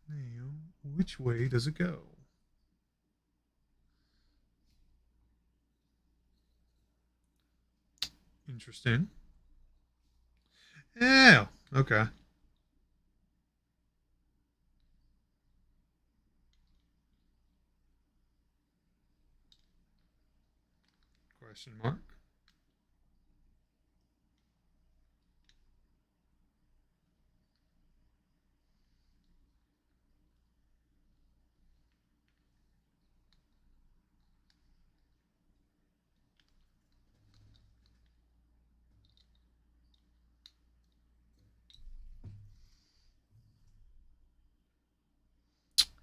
Now, which way does it go? Interesting. Yeah, okay. Question mark.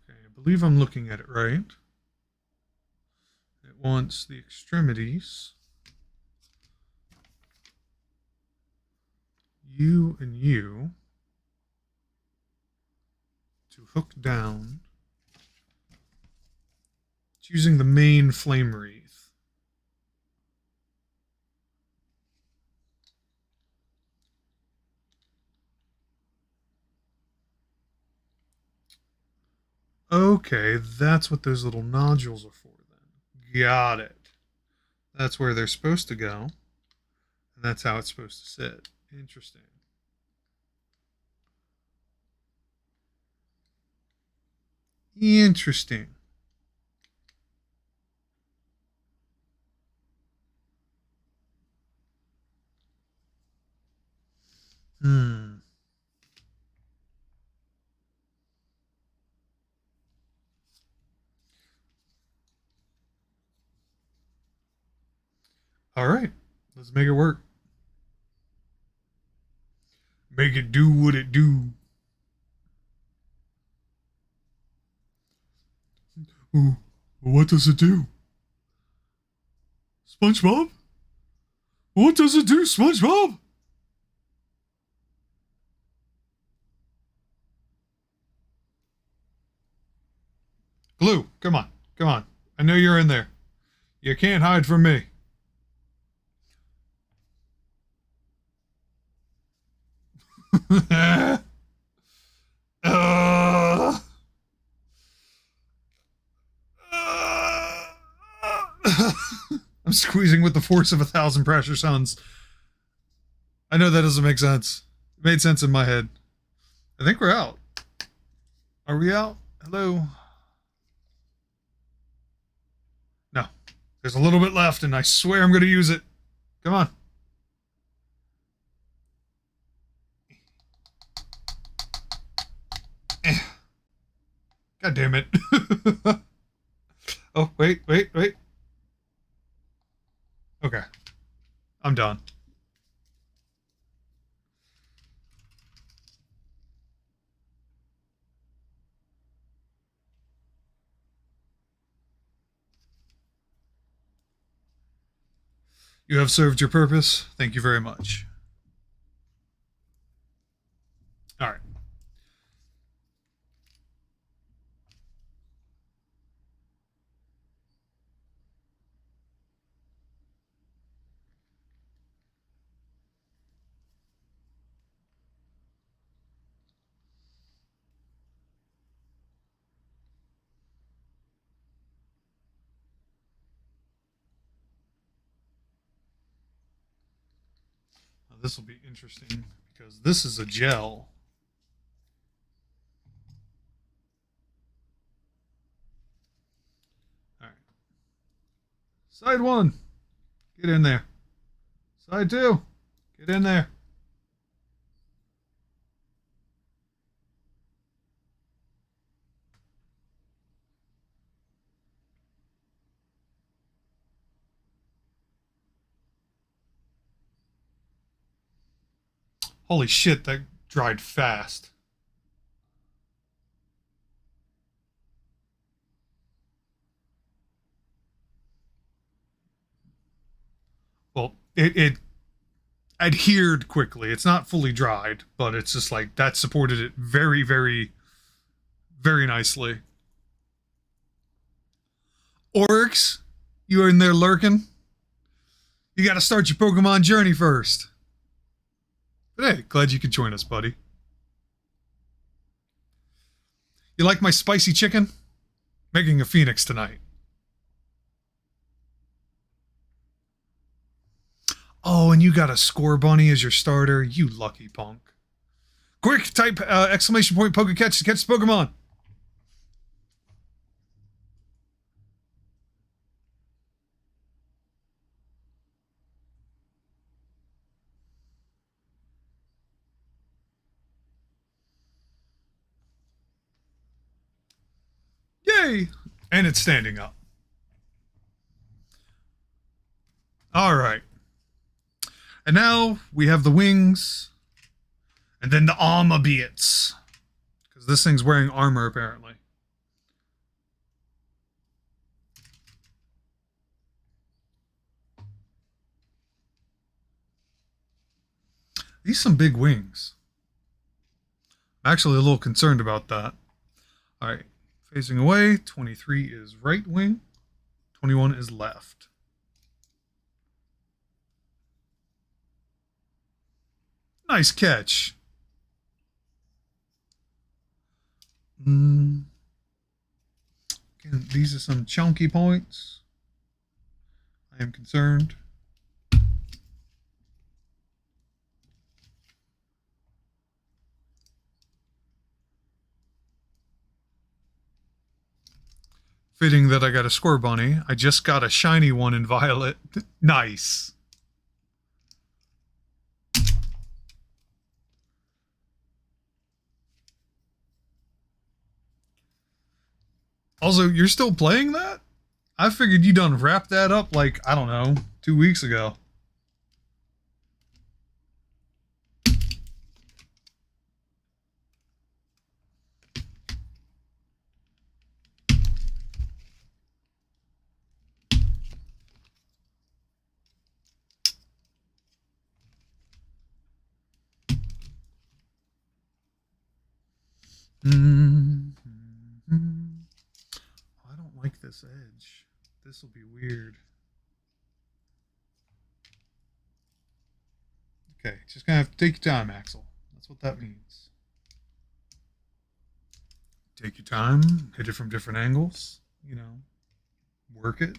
Okay, I believe I'm looking at it right. It wants the extremities. You and you to hook down. It's using the main flame wreath. Okay, that's what those little nodules are for then. Got it. That's where they're supposed to go. And that's how it's supposed to sit. Interesting. Interesting. Hmm. All right. Let's make it work. Make it do what it do. Ooh, what does it do? SpongeBob? What does it do, SpongeBob? Glue, come on. Come on. I know you're in there. You can't hide from me. uh, I'm squeezing with the force of 1,000 pressure suns. I know that doesn't make sense. It made sense in my head. I think we're out. Are we out? Hello? No. There's a little bit left, and I swear I'm going to use it. Come on. God damn it. Oh, wait. Okay. I'm done. You have served your purpose. Thank you very much. All right. Now, this will be interesting because this is a gel. All right. Side one. Get in there. Side two. Get in there. Holy shit, that dried fast. Well, it adhered quickly. It's not fully dried, but it's just like that supported it very, very, very nicely. Oryx, you are in there lurking. You got to start your Pokemon journey first. But hey, glad you could join us, buddy. You like my spicy chicken? Making a phoenix tonight. Oh, and you got a Scorbunny as your starter. You lucky punk. Quick, type exclamation point Pokecatch to catch the Pokemon. Yay! And it's standing up. All right. And now we have the wings. And then the Armabeats. Because this thing's wearing armor, apparently. These some big wings. I'm actually a little concerned about that. All right. Facing away, 23 is right wing. 21 is left. Nice catch. Again, these are some chunky points. I am concerned. Fitting that I got a Scorbunny. I just got a shiny one in Violet. Nice. Also, you're still playing that? I figured you done wrapped that up like, I don't know, 2 weeks ago. I don't like this edge. This will be weird. Okay, just gonna have to take your time, Axel. That's what that means. Take your time, hit it from different angles, you know, work it.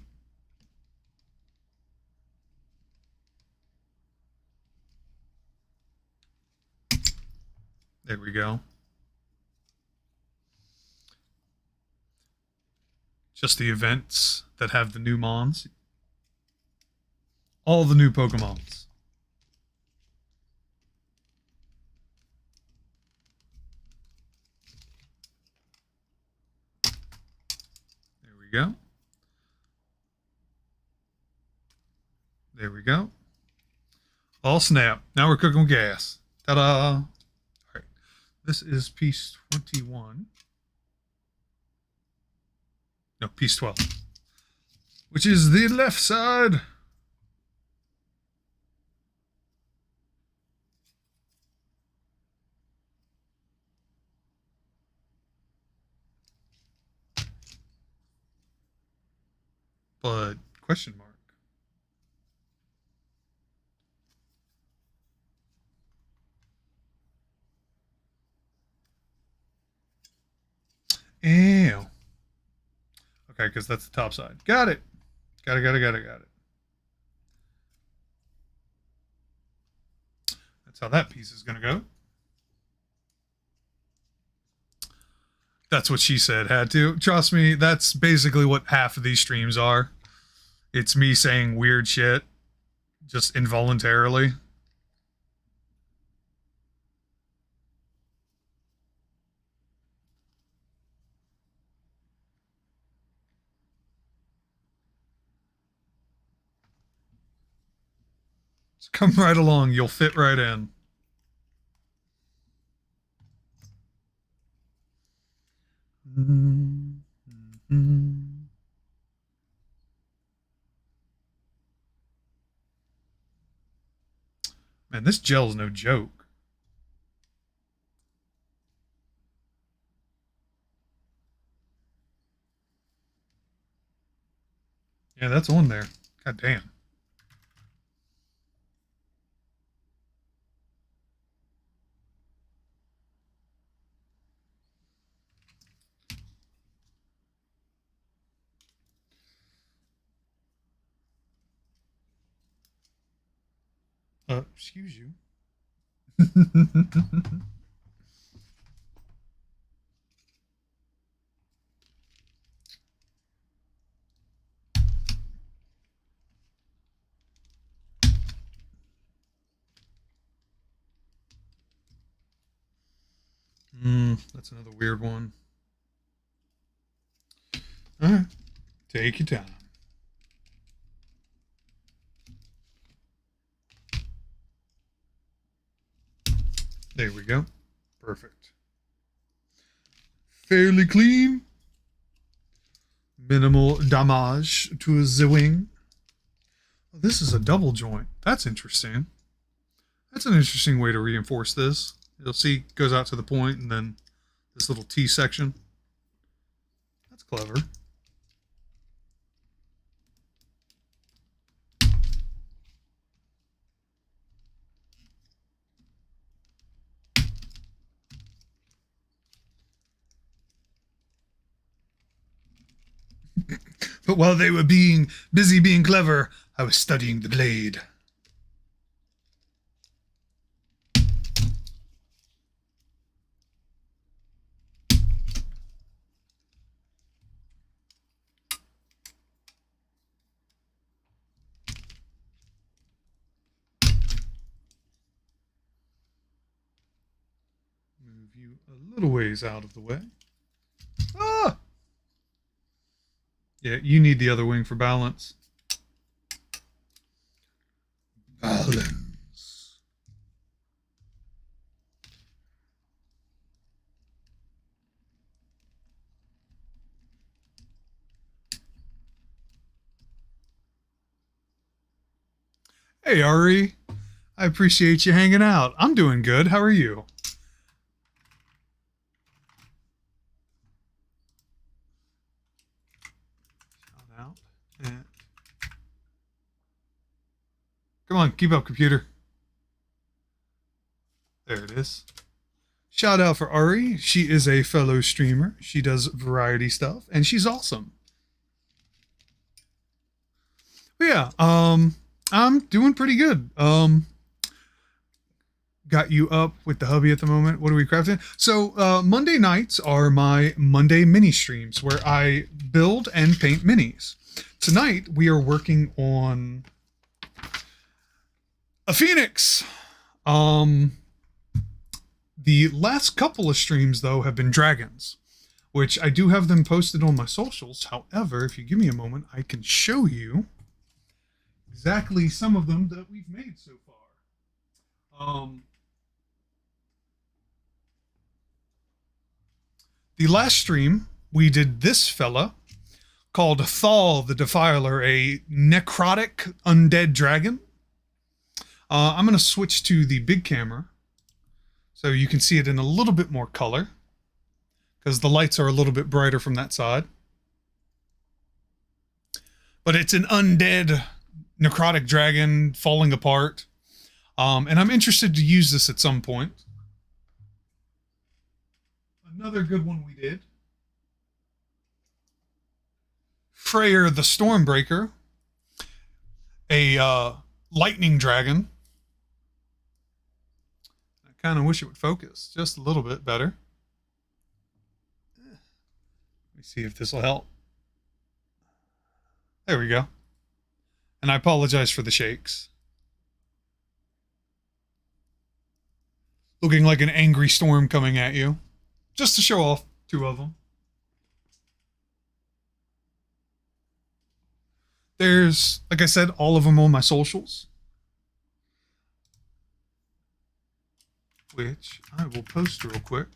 There we go. Just the events that have the new Mons. All the new Pokemons. There we go. There we go. All snap. Now we're cooking with gas. Ta-da! All right. This is piece 21. No, piece 12. Which is the left side. But, question mark. Ew. Okay, because that's the top side. Got it. Got it. That's how that piece is going to go. That's what she said, had to. Trust me, that's basically what half of these streams are. It's me saying weird shit, just involuntarily. Come right along. You'll fit right in. Man, this gel's no joke. Yeah, that's on there. God damn. Excuse you. That's another weird one. All right. Take your time. There we go. Perfect. Fairly clean. Minimal damage to the wing. Oh, this is a double joint. That's interesting. That's an interesting way to reinforce this. You'll see it goes out to the point and then this little T section. That's clever. But while they were busy being clever, I was studying the blade. Move you a little ways out of the way. Ah! Yeah, you need the other wing for balance. Balance. Hey, Ari. I appreciate you hanging out. I'm doing good. How are you? Shout out. And... Come on, keep up, computer. There it is. Shout out for Ari. She is a fellow streamer. She does variety stuff, and she's awesome. But yeah, I'm doing pretty good. Got you up with the hubby at the moment. What are we crafting? So Monday nights are my Monday mini streams where I build and paint minis. Tonight we are working on a Phoenix. The last couple of streams though have been dragons, which I do have them posted on my socials. However, if you give me a moment, I can show you exactly some of them that we've made so far. The last stream, we did this fella called Thal the Defiler, a necrotic undead dragon. I'm going to switch to the big camera so you can see it in a little bit more color because the lights are a little bit brighter from that side. But it's an undead necrotic dragon falling apart. And I'm interested to use this at some point. Another good one we did. Freyr the Stormbreaker. A lightning dragon. I kind of wish it would focus just a little bit better. Let me see if this will help. There we go. And I apologize for the shakes. Looking like an angry storm coming at you. Just to show off two of them. There's, like I said, all of them on my socials. Which I will post real quick.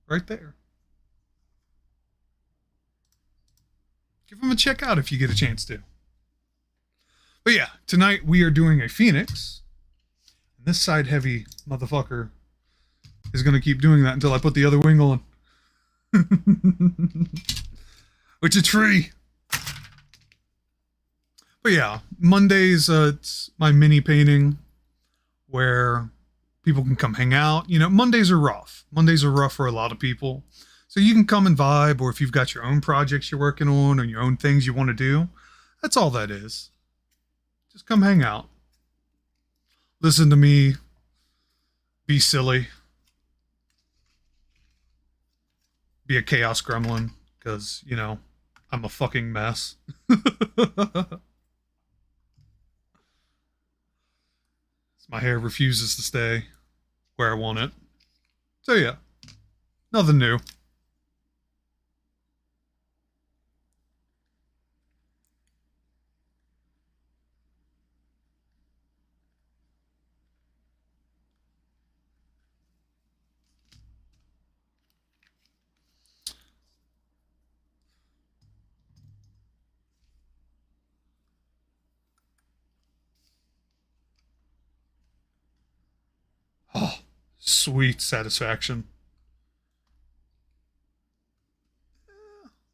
Right there. Give them a check out if you get a chance to. But yeah, tonight we are doing a Phoenix. And this side heavy motherfucker is going to keep doing that until I put the other wing on. Which is free. But yeah, Mondays, it's my mini painting where people can come hang out. You know, Mondays are rough. Mondays are rough for a lot of people. So you can come and vibe, or if you've got your own projects you're working on or your own things you want to do, that's all that is. Just come hang out. Listen to me. Be silly. Be a chaos gremlin, because, you know, I'm a fucking mess. My hair refuses to stay where I want it. So yeah, nothing new. Oh, sweet satisfaction.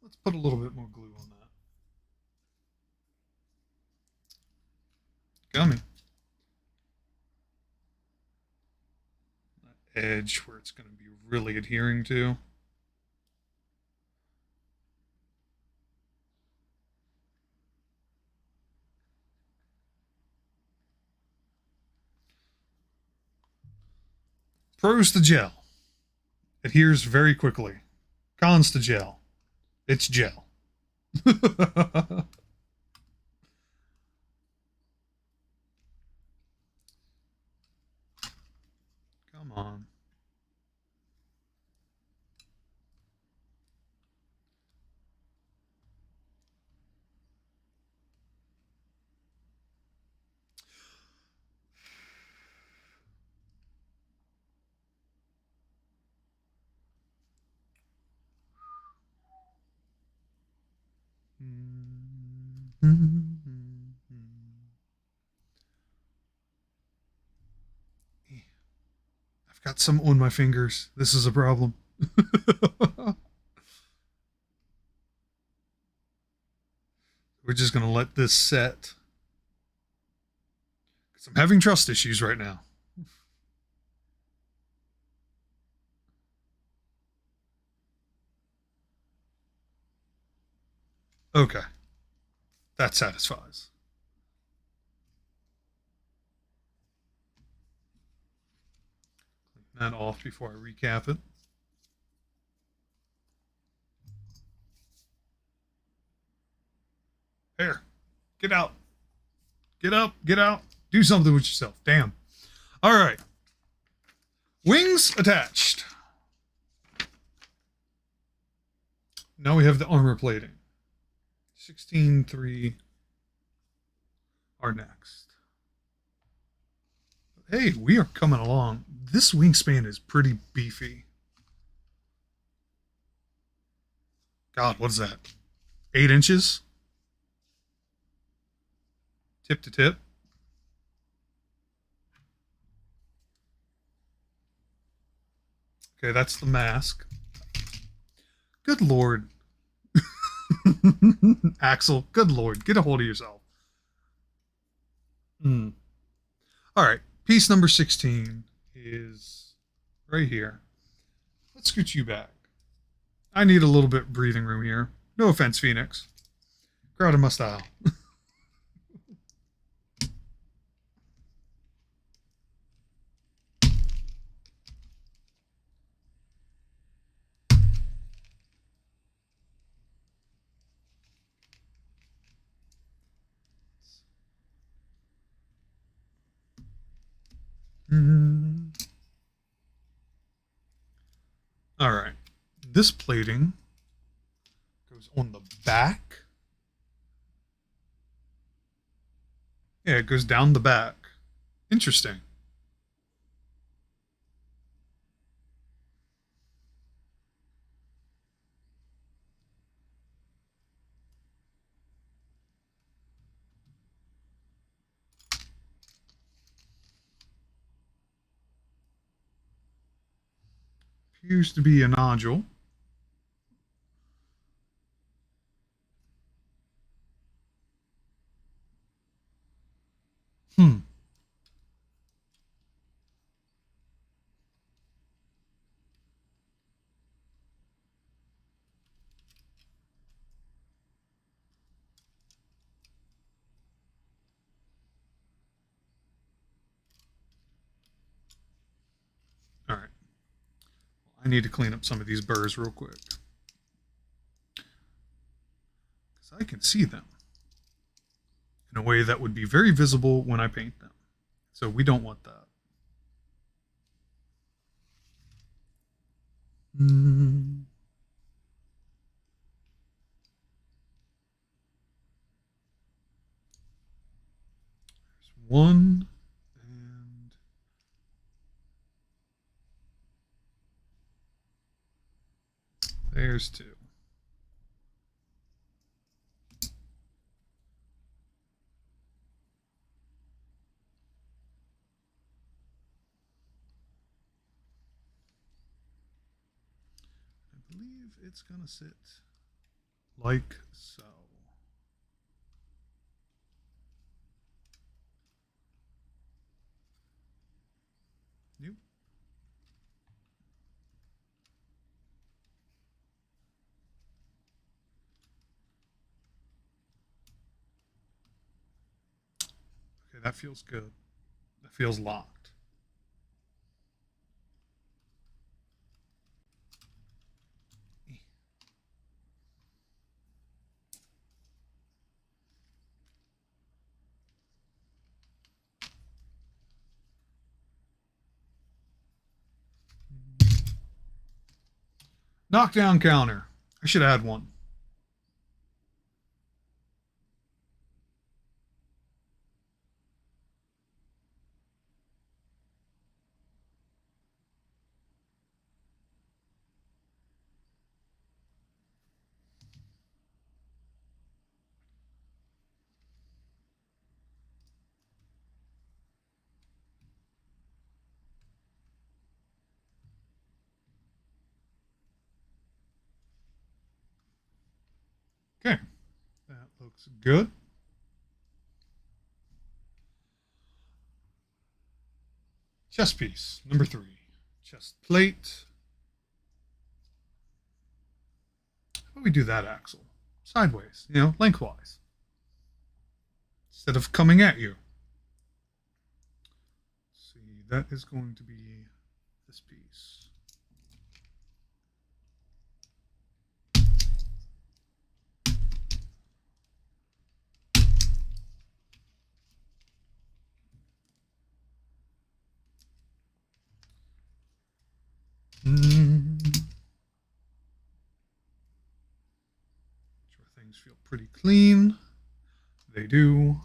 Let's put a little bit more glue on that. Gummy. That edge where it's going to be really adhering to. Pros to gel. Adheres very quickly. Cons to gel. It's gel. Come on. I've got some on my fingers. This is a problem. We're just going to let this set. Because I'm having trust issues right now. Okay. That satisfies. Clean that off before I recap it. There. Get out. Get up. Get out. Do something with yourself. Damn. All right. Wings attached. Now we have the armor plating. 16.3 are next. Hey, we are coming along. This wingspan is pretty beefy. God, what is that? 8 inches? Tip to tip. Okay, that's the mask. Good Lord. Axel, good Lord. Get a hold of yourself. All right. Piece number 16 is right here. Let's scoot you back. I need a little bit of breathing room here. No offense, Phoenix. Crowd in my style. All right. This plating goes on the back. Yeah, it goes down the back. Interesting. appears to be a nodule. Hmm. All right. I need to clean up some of these burrs real quick, because I can see them in a way that would be very visible when I paint them. So we don't want that. Mm. There's one, and there's two. I believe it's gonna sit like so. Nope. Okay, that feels good. That feels locked. Knockdown counter. I should add one. Okay, that looks good. Chest piece, number 3. Chest plate. How about we do that axle? Sideways, lengthwise. Instead of coming at you. Let's see, that is going to be this piece. Sure, things feel pretty clean. They do.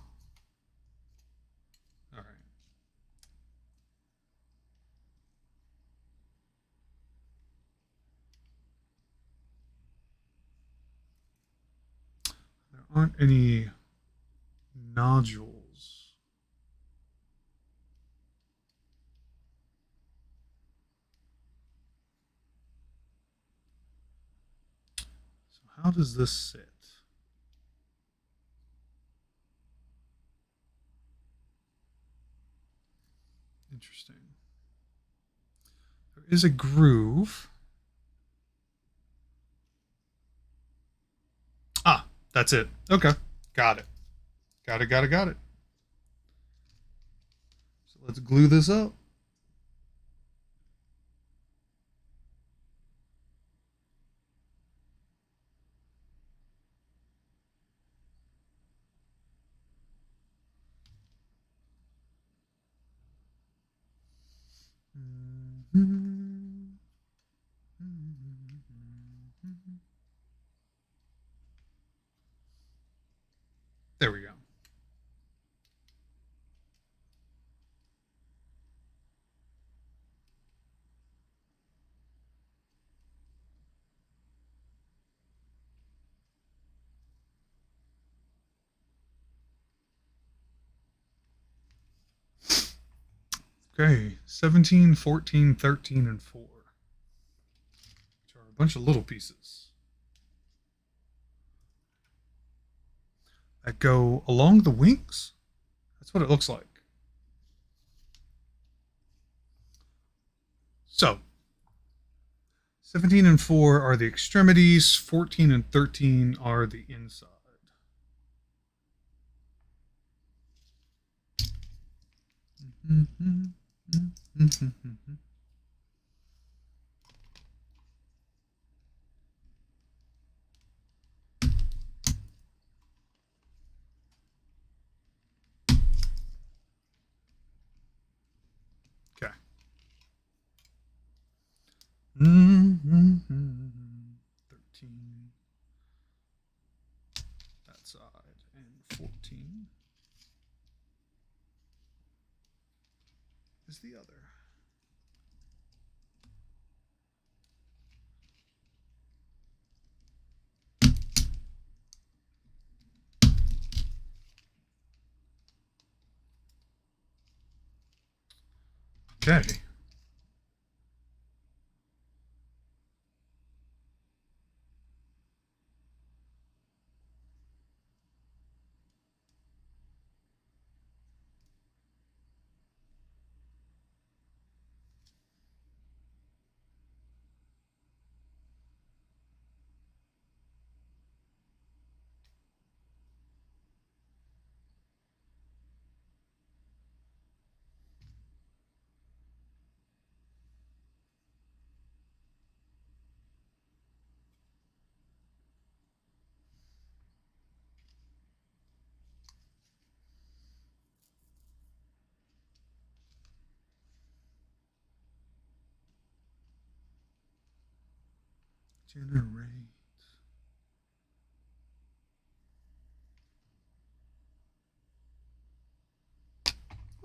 All right. There aren't any nodules. So how does this sit? Interesting. There is a groove. Ah, that's it. Okay. Got it. Got it. So let's glue this up. There we go. Okay, 17, 14, 13, and 4. a bunch of little pieces that go along the wings. That's what it looks like. So 17 and 4 are the extremities, 14 and 13 are the inside. Okay. 13 that side and 14 is the other. Okay. Generate.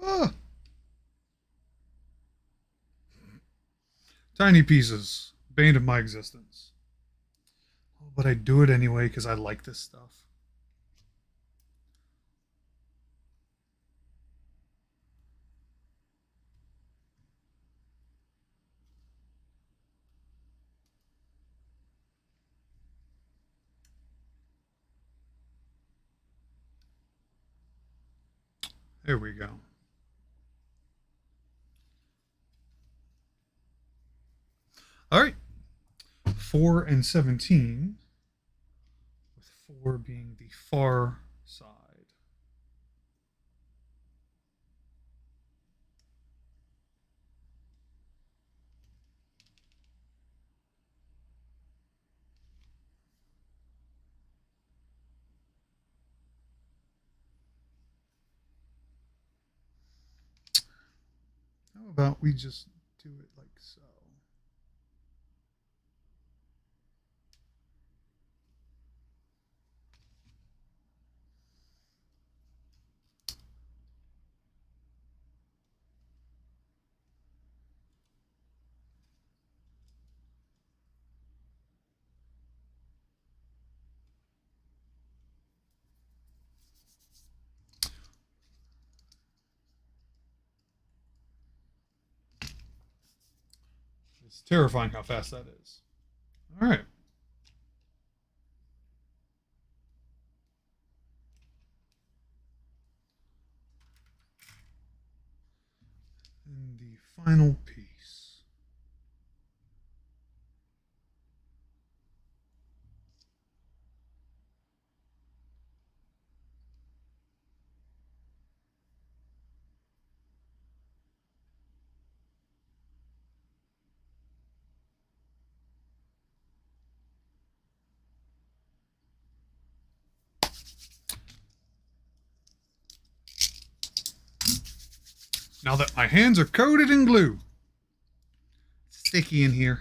Ah! Tiny pieces, bane of my existence. But I do it anyway because I like this stuff. There we go. All right. 4 and 17, with 4 being the far side. How about we just do it like so? It's terrifying how fast that is. All right. And the final piece. Now that my hands are coated in glue, it's sticky in here.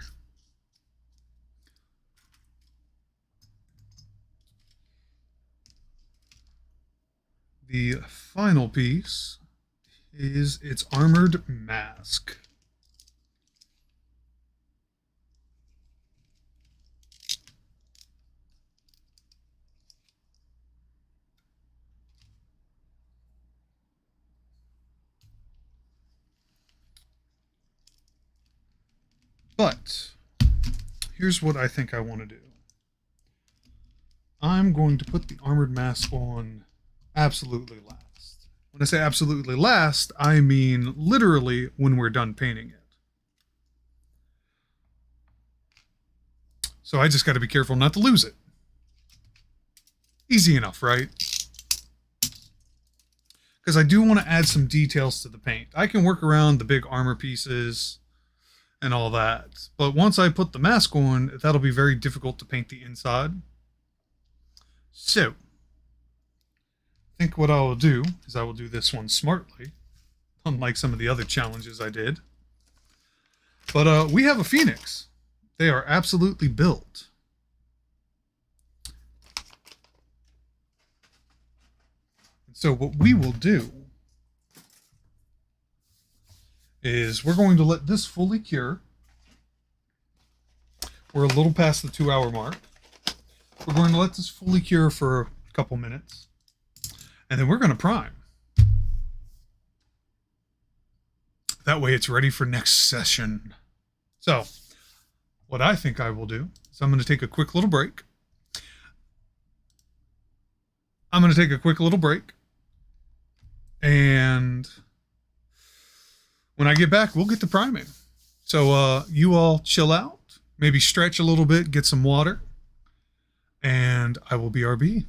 The final piece is its armored mask. But here's what I think I want to do. I'm going to put the armored mask on absolutely last. When I say absolutely last, I mean literally when we're done painting it. So I just got to be careful not to lose it. Easy enough, right? Because I do want to add some details to the paint. I can work around the big armor pieces and all that. But once I put the mask on, that'll be very difficult to paint the inside. So, I think what I will do is I will do this one smartly, unlike some of the other challenges I did. But we have a Phoenix. They are absolutely built. And so what we will do is we're going to let this fully cure. We're a little past the 2-hour mark. We're going to let this fully cure for a couple minutes. And then we're going to prime. That way it's ready for next session. So, what I think I will do is I'm going to take a quick little break. And when I get back, we'll get to priming. So you all chill out, maybe stretch a little bit, get some water, and I will BRB.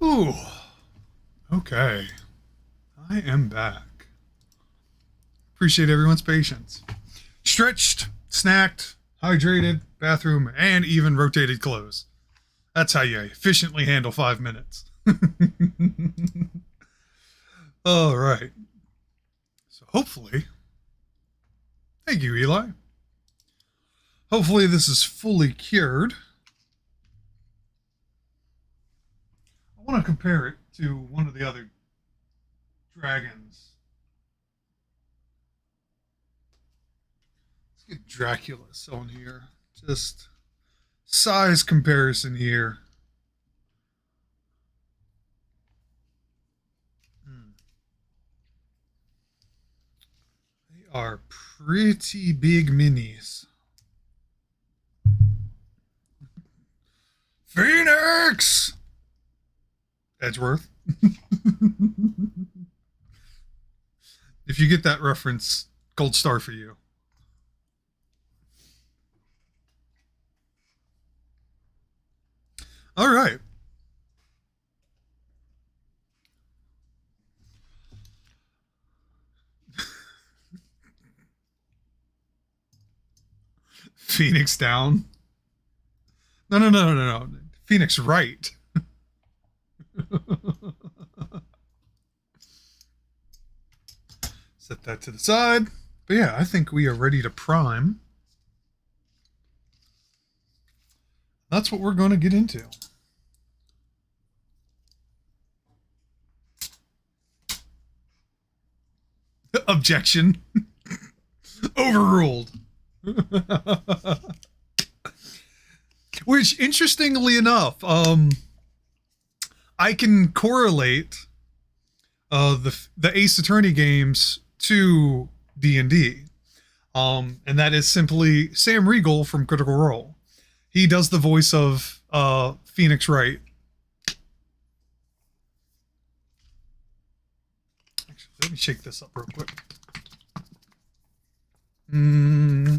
Ooh, okay. I am back. Appreciate everyone's patience. Stretched, snacked, hydrated, bathroom, and even rotated clothes. That's how you efficiently handle 5 minutes. All right. So hopefully, thank you, Eli. Hopefully this is fully cured. I want to compare it to one of the other dragons. Let's get Draculus on here. Just size comparison here. They are pretty big minis. Phoenix! Edgeworth. If you get that reference, gold star for you. All right. Phoenix down. No. Phoenix right. Set that to the side. But yeah, I think we are ready to prime. That's what we're going to get into. Objection. Overruled. Which, interestingly enough, I can correlate the Ace Attorney games to D&D. And that is simply Sam Riegel from Critical Role. He does the voice of Phoenix Wright. Actually, let me shake this up real quick. I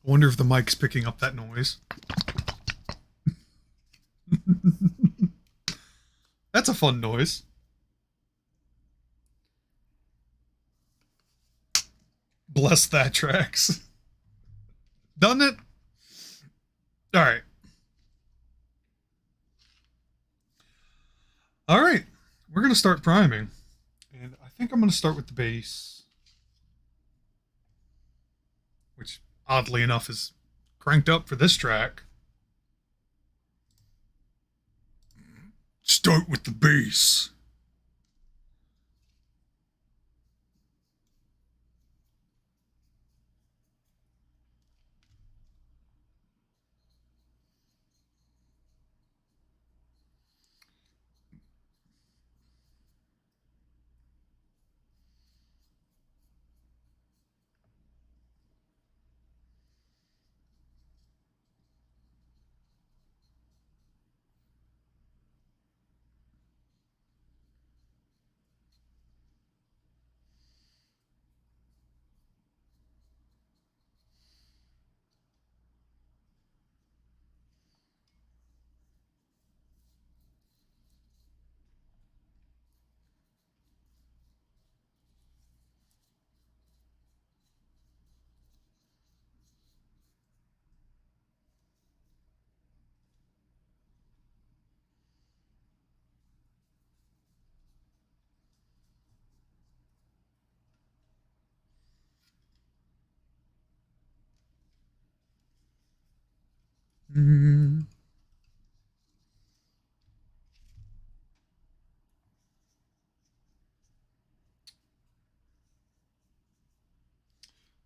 wonder if the mic's picking up that noise. That's a fun noise. Bless that tracks. Done it? All right. All right. We're going to start priming. And I think I'm going to start with the base, which oddly enough is cranked up for this track. Start with the base.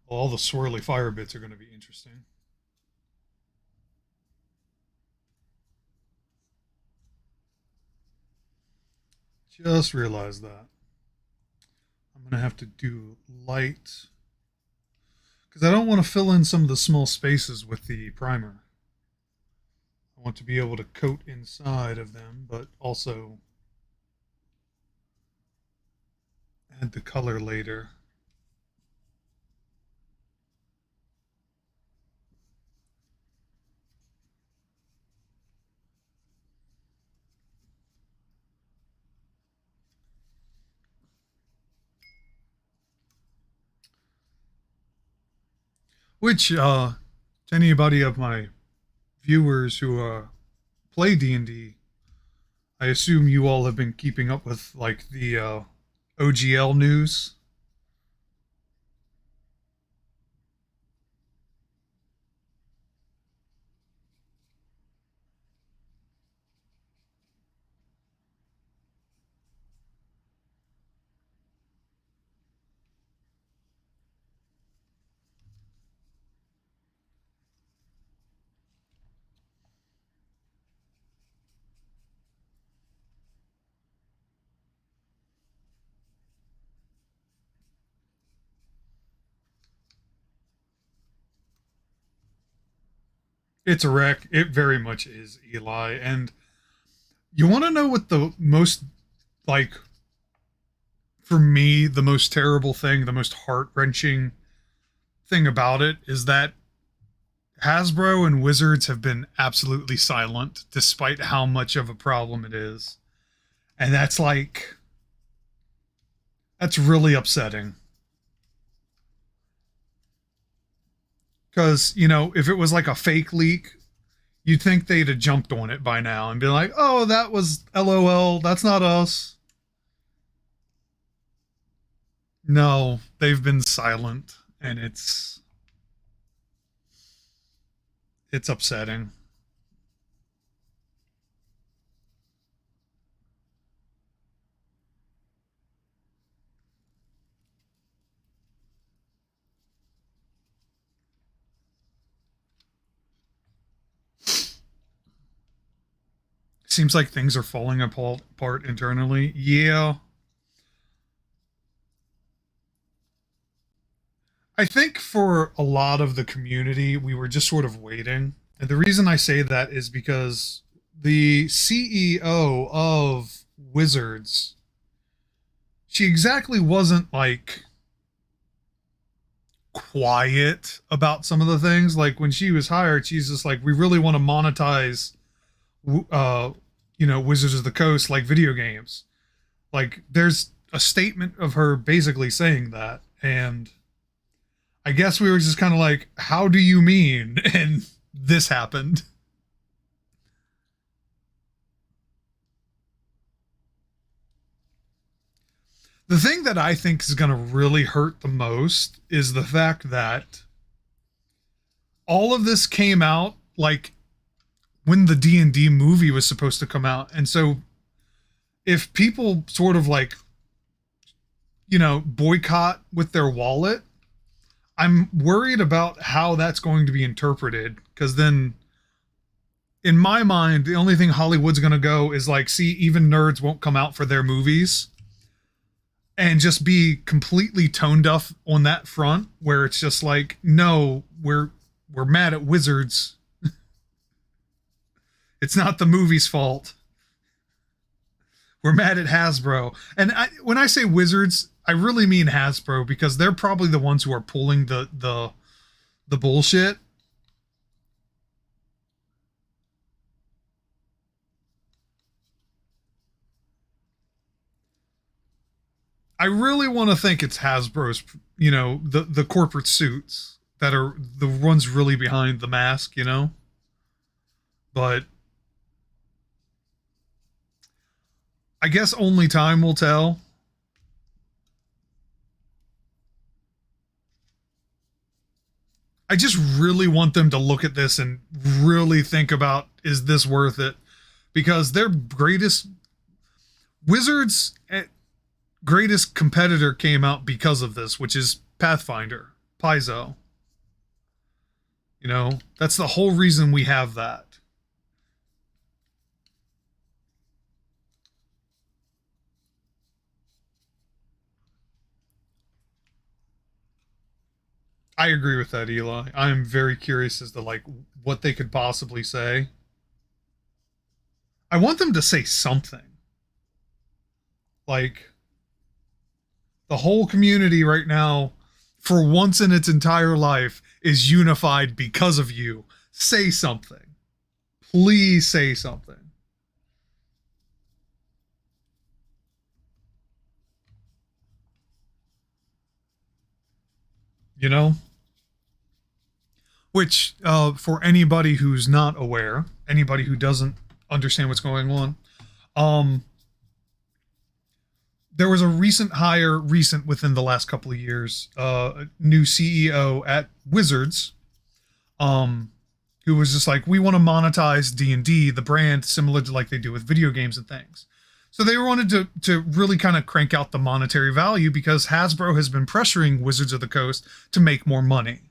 All the swirly fire bits are going to be interesting. Just realized that. I'm going to have to do light because I don't want to fill in some of the small spaces with the primer. I want to be able to coat inside of them, but also add the color later. Which, to anybody of my viewers who play D&D, I assume you all have been keeping up with like the OGL news. It's a wreck. It very much is, Eli. And you want to know what the most, like, for me, the most terrible thing, the most heart wrenching thing about it is that Hasbro and Wizards have been absolutely silent despite how much of a problem it is. And that's really upsetting. Because, if it was like a fake leak, you'd think they'd have jumped on it by now and be like, oh, that was LOL. That's not us. No, they've been silent and it's upsetting. Seems like things are falling apart internally. Yeah. I think for a lot of the community, we were just sort of waiting. And the reason I say that is because the CEO of Wizards, she exactly wasn't like quiet about some of the things. Like when she was hired, she's just like, we really want to monetize, uh, Wizards of the Coast like video games. Like there's a statement of her basically saying that. And I guess we were just kind of like, how do you mean? And this happened. The thing that I think is going to really hurt the most is the fact that all of this came out like when the D&D movie was supposed to come out. And so if people sort of like, boycott with their wallet, I'm worried about how that's going to be interpreted because then in my mind, the only thing Hollywood's going to go is like, see, even nerds won't come out for their movies and just be completely tone deaf on that front where it's just like, no, we're mad at Wizards. It's not the movie's fault. We're mad at Hasbro. And when I say Wizards, I really mean Hasbro because they're probably the ones who are pulling the bullshit. I really want to think it's Hasbro's, the corporate suits that are the ones really behind the mask. But I guess only time will tell. I just really want them to look at this and really think about, is this worth it? Because their Wizards' greatest competitor came out because of this, which is Pathfinder, Paizo. That's the whole reason we have that. I agree with that, Eli. I'm very curious as to like what they could possibly say. I want them to say something. Like the whole community right now, for once in its entire life, is unified because of you. Say something. Please say something. You know? which for anybody who's not aware, anybody who doesn't understand what's going on, there was a recent within the last couple of years, a new CEO at Wizards, who was just like, we want to monetize D&D, the brand, similar to like they do with video games and things. So they wanted to really kind of crank out the monetary value because Hasbro has been pressuring Wizards of the Coast to make more money.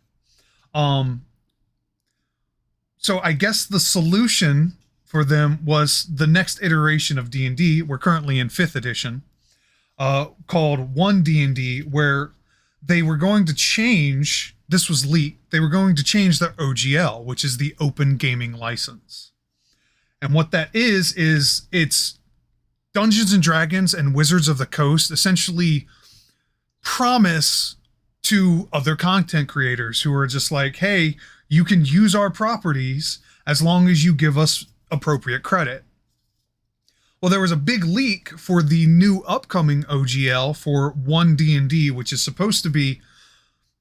So I guess the solution for them was the next iteration of D&D. We're currently in 5th edition, called 1D&D, where they were going to change, this was leaked, they were going to change their OGL, which is the Open Gaming License. And what that is it's Dungeons and Dragons and Wizards of the Coast essentially promise to other content creators who are just like, hey, you can use our properties as long as you give us appropriate credit. Well, there was a big leak for the new upcoming OGL for 1D&D, which is supposed to be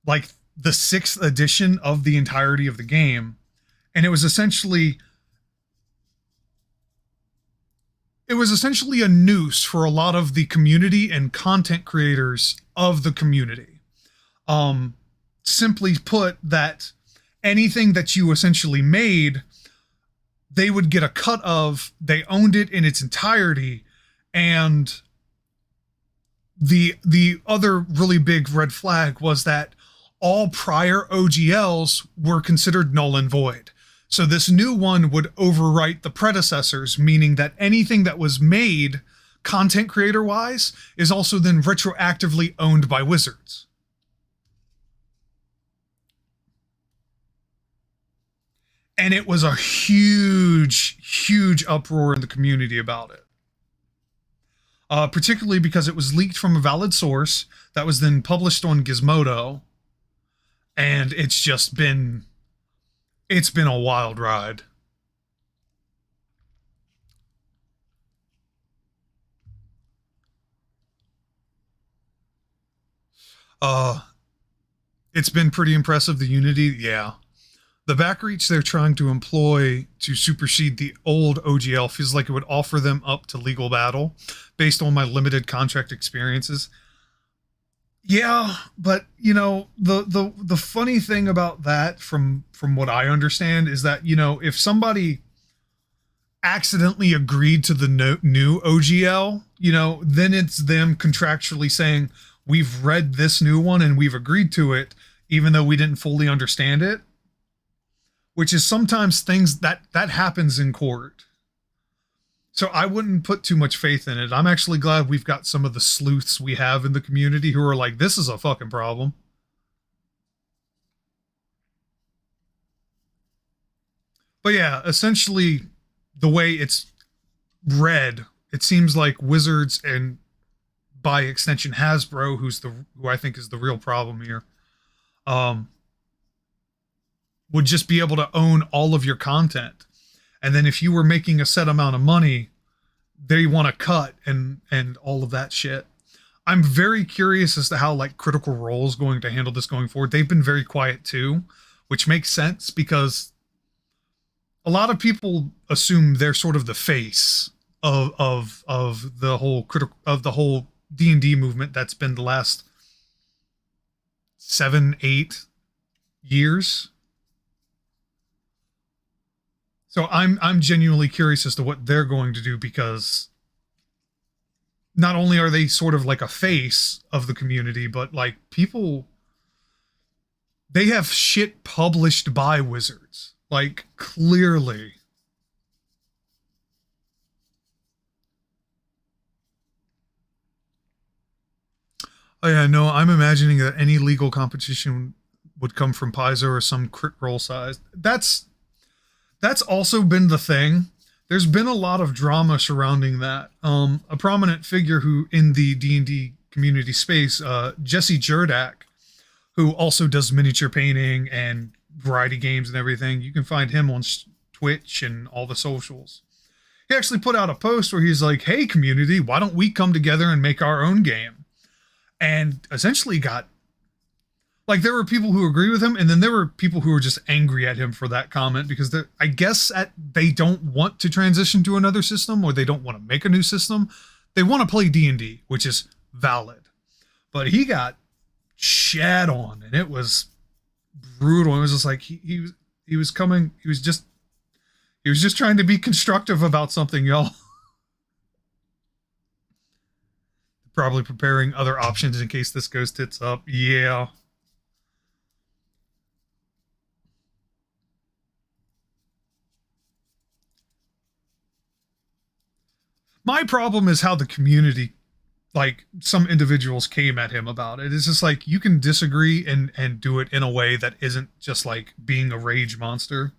like the 6th edition of the entirety of the game. And it was essentially a noose for a lot of the community and content creators of the community. Simply put, that anything that you essentially made, they would get a cut of. They owned it in its entirety. And the other really big red flag was that all prior OGLs were considered null and void. So this new one would overwrite the predecessors, meaning that anything that was made content creator wise is also then retroactively owned by Wizards. And it was a huge uproar in the community about it. Particularly because it was leaked from a valid source that was then published on Gizmodo. And it's been a wild ride. It's been pretty impressive, the Unity, yeah. The backreach they're trying to employ to supersede the old OGL feels like it would offer them up to legal battle based on my limited contract experiences. Yeah, but you know, the funny thing about that from what I understand is that, you know, if somebody accidentally agreed to the new OGL, you know, then it's them contractually saying, we've read this new one and we've agreed to it, even though we didn't fully understand it. Which is sometimes things that happens in court. So I wouldn't put too much faith in it. I'm actually glad we've got some of the sleuths we have in the community who are like, this is a fucking problem. But yeah, essentially the way it's read, it seems like Wizards and by extension Hasbro, who I think is the real problem here, would just be able to own all of your content. And then if you were making a set amount of money, they want to cut and all of that shit. I'm very curious as to how like Critical Role is going to handle this going forward. They've been very quiet too, which makes sense because a lot of people assume they're sort of the face of the whole D&D movement that's been the last 7-8 years. So I'm genuinely curious as to what they're going to do, because not only are they sort of like a face of the community, but like people, they have shit published by Wizards, like clearly. Oh yeah, no, I'm imagining that any legal competition would come from Paizo or some crit roll size. That's also been the thing. There's been a lot of drama surrounding that. A prominent figure who in the D&D community space, Jesse Jerdak, who also does miniature painting and variety games and everything. You can find him on Twitch and all the socials. He actually put out a post where he's like, hey community, why don't we come together and make our own game? And essentially got Like there were people who agree with him, and then there were people who were just angry at him for that comment because I guess they don't want to transition to another system, or they don't want to make a new system. They want to play D&D, which is valid. But he got shat on, and it was brutal. It was just like he was coming. He was just trying to be constructive about something, y'all. Probably preparing other options in case this goes tits up. Yeah. My problem is how the community, like some individuals came at him about it. It's just like you can disagree and do it in a way that isn't just like being a rage monster.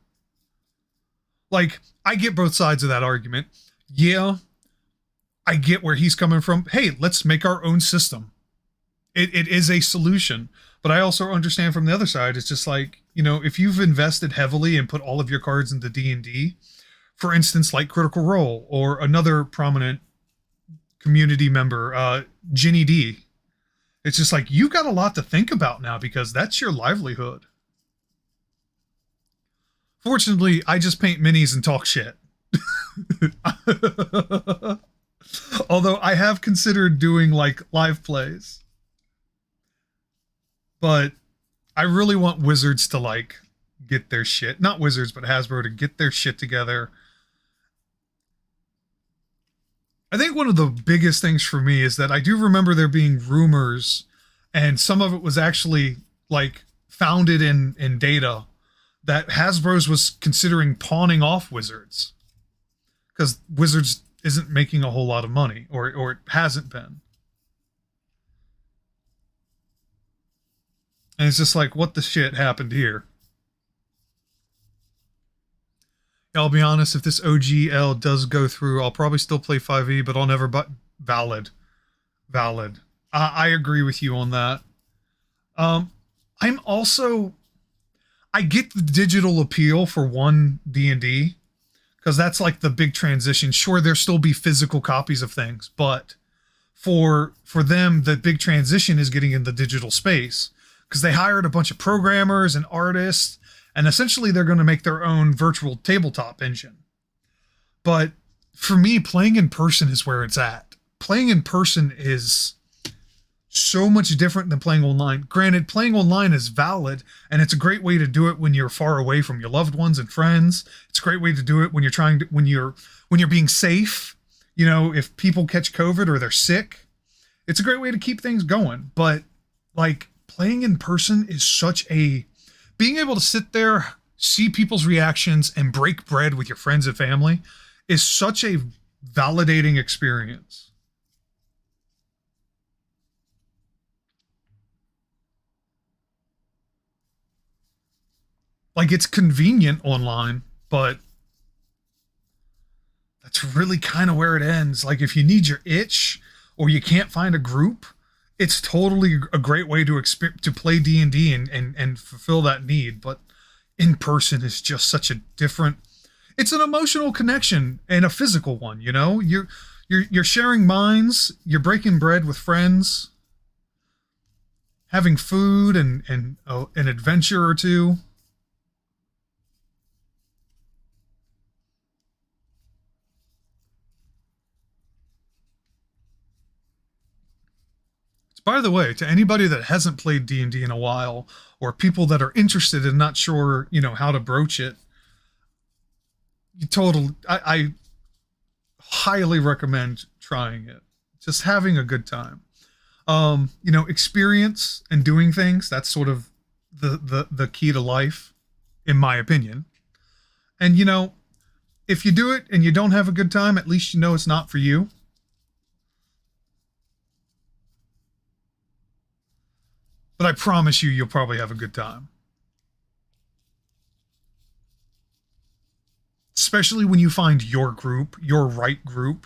Like I get both sides of that argument. Yeah, I get where he's coming from. Hey, let's make our own system. It is a solution. But I also understand from the other side, it's just like, you know, if you've invested heavily and put all of your cards into D&D, for instance, like Critical Role or another prominent community member, Ginny D. It's just like, you've got a lot to think about now because that's your livelihood. Fortunately, I just paint minis and talk shit. Although I have considered doing like live plays. But I really want Wizards to like get their shit, not Wizards, but Hasbro to get their shit together. I think one of the biggest things for me is that I do remember there being rumors, and some of it was actually like founded in data, that Hasbro's was considering pawning off Wizards because Wizards isn't making a whole lot of money, or it hasn't been. And it's just like, what the shit happened here? I'll be honest, if this OGL does go through, I'll probably still play 5e, but I'll never buy. Valid. I agree with you on that. I'm also, I get the digital appeal for one D&D, because that's like the big transition. Sure, there'll still be physical copies of things, but for them, the big transition is getting in the digital space, because they hired a bunch of programmers and artists, and essentially they're going to make their own virtual tabletop engine. But for me, playing in person is where it's at. Playing in person is so much different than playing online. Granted, playing online is valid, and it's a great way to do it when you're far away from your loved ones and friends. It's a great way to do it when you're being safe. You know, if people catch COVID or they're sick, it's a great way to keep things going. But like playing in person is being able to sit there, see people's reactions, and break bread with your friends and family is such a validating experience. Like, it's convenient online, but that's really kind of where it ends. Like, if you need your itch or you can't find a group, it's totally a great way to play D&D and fulfill that need. But in person is just such a different, it's an emotional connection and a physical one, you know? You're sharing minds, you're breaking bread with friends, having food and an adventure or two. By the way, to anybody that hasn't played D&D in a while, or people that are interested and not sure, you know, how to broach it, I highly recommend trying it. Just having a good time. You know, experience and doing things, that's sort of the key to life, in my opinion. And, you know, if you do it and you don't have a good time, at least you know it's not for you. But I promise you'll probably have a good time. Especially when you find your group, your right group.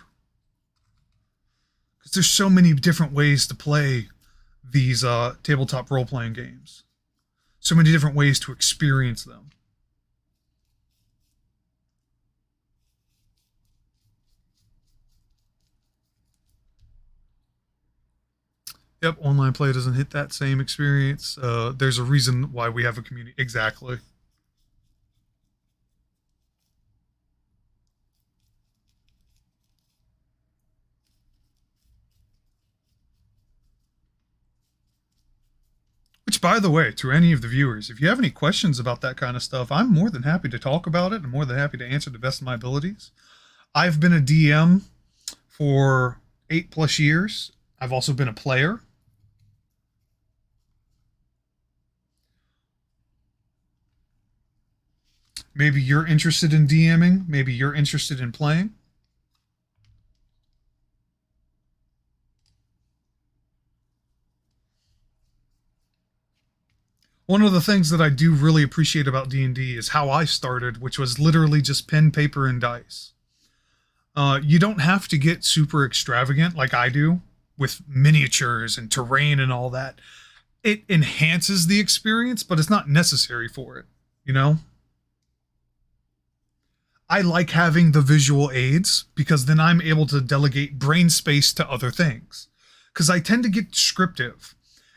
Because there's so many different ways to play these tabletop role-playing games. So many different ways to experience them. Yep, online play doesn't hit that same experience. There's a reason why we have a community. Exactly. Which, by the way, to any of the viewers, if you have any questions about that kind of stuff, I'm more than happy to talk about it. I'm more than happy to answer to the best of my abilities. I've been a DM for 8+ years. I've also been a player. Maybe you're interested in DMing. Maybe you're interested in playing. One of the things that I do really appreciate about D&D is how I started, which was literally just pen, paper, and dice. You don't have to get super extravagant like I do with miniatures and terrain and all that. It enhances the experience, but it's not necessary for it, you know? I like having the visual aids because then I'm able to delegate brain space to other things. Because I tend to get descriptive.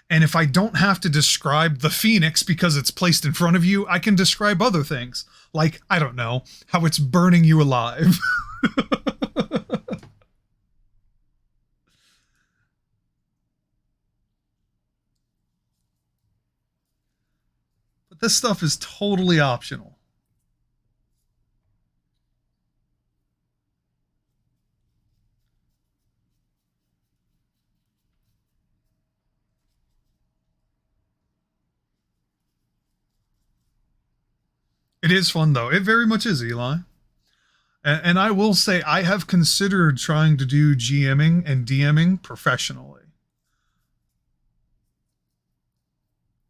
And if I don't have to describe the phoenix because it's placed in front of you, I can describe other things. Like, I don't know, how it's burning you alive. But this stuff is totally optional. It is fun, though. It very much is, Eli. And I will say, I have considered trying to do GMing and DMing professionally.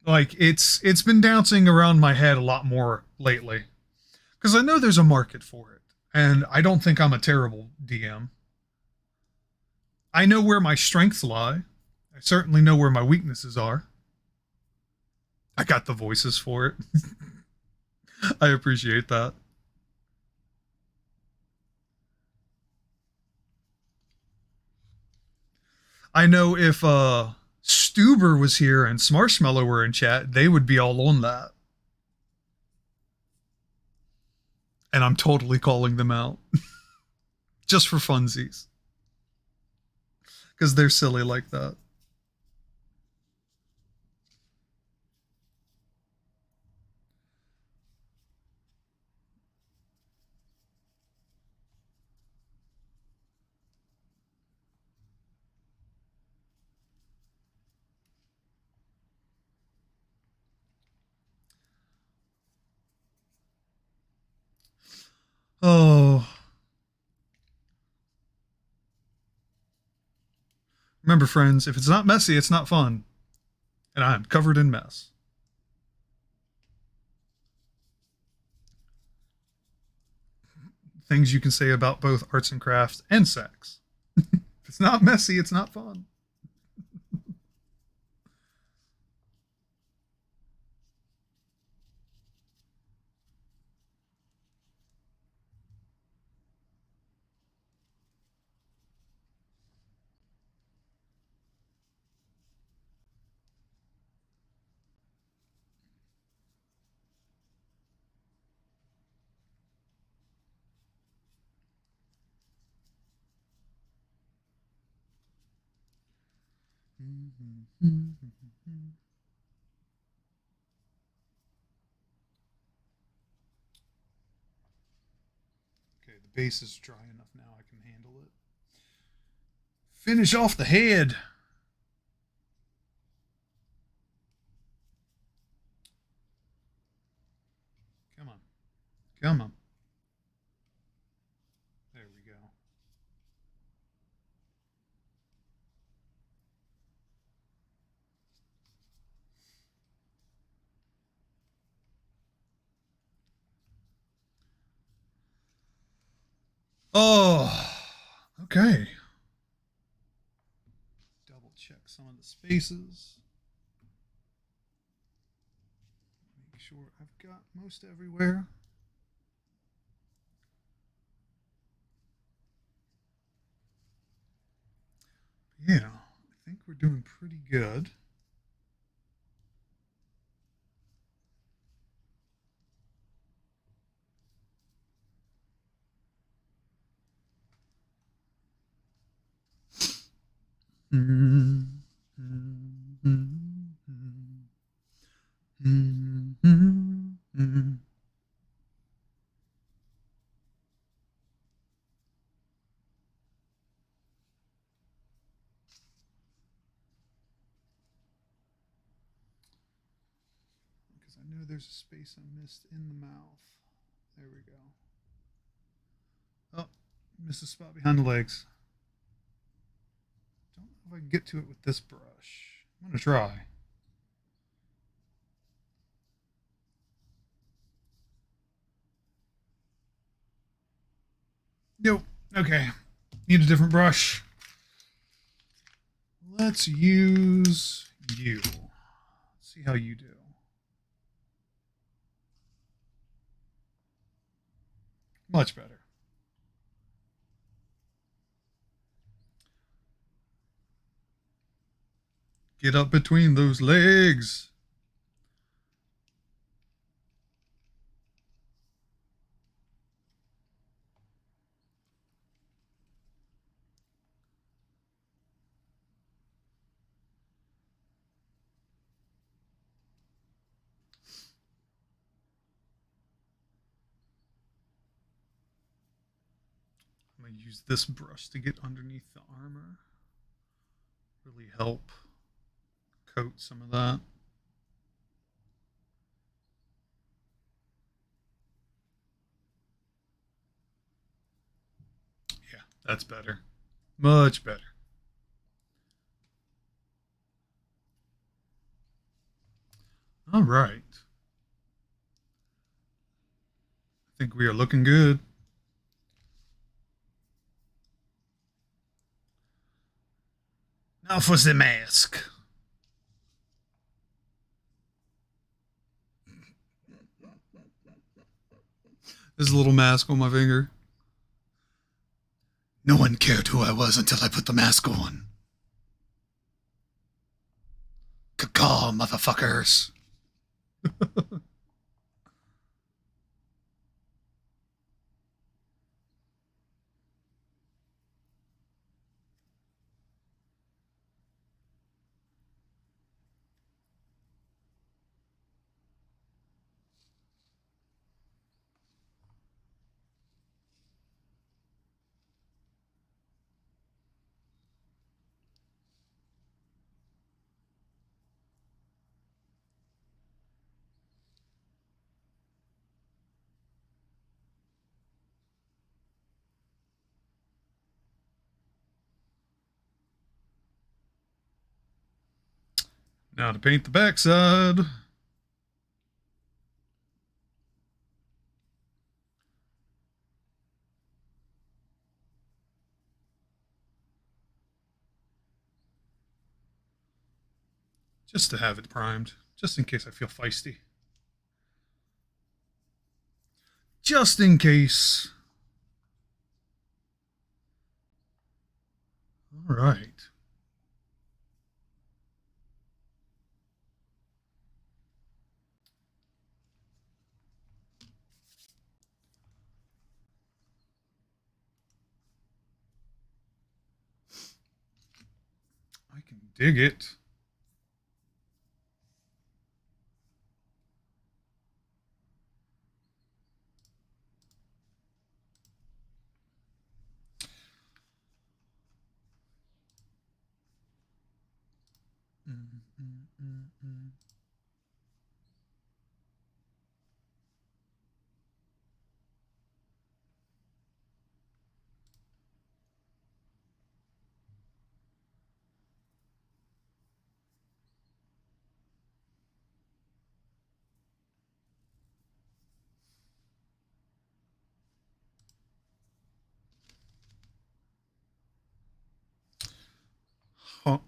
Like it's been bouncing around my head a lot more lately because I know there's a market for it, and I don't think I'm a terrible DM. I know where my strengths lie. I certainly know where my weaknesses are. I got the voices for it. I appreciate that. I know if Stuber was here and Smarshmallow were in chat, they would be all on that. And I'm totally calling them out. Just for funsies. Because they're silly like that. Oh. Remember, friends, if it's not messy, it's not fun. And I'm covered in mess. Things you can say about both arts and crafts and sex. If it's not messy, it's not fun. Okay, the base is dry enough now I can handle it. Finish off the head. Come on. Come on. There we go. Oh, okay. Double check some of the spaces. Make sure I've got most everywhere. Yeah, I think we're doing pretty good. Because I know there's a space I missed in the mouth. There we go. Oh, missed a spot behind the legs. Don't know if I can get to it with this brush. I'm going to try. Nope. Okay. Need a different brush. Let's use you. Let's see how you do. Much better. Get up between those legs. I'm going to use this brush to get underneath the armor. Really help coat some of that. Yeah, that's better. Much better. All right. I think we are looking good. Now for the mask. There's a little mask on my finger. No one cared who I was until I put the mask on. Caw, motherfuckers. Now to paint the backside. Just to have it primed, just in case I feel feisty. Just in case. All right. I can dig it. Huh.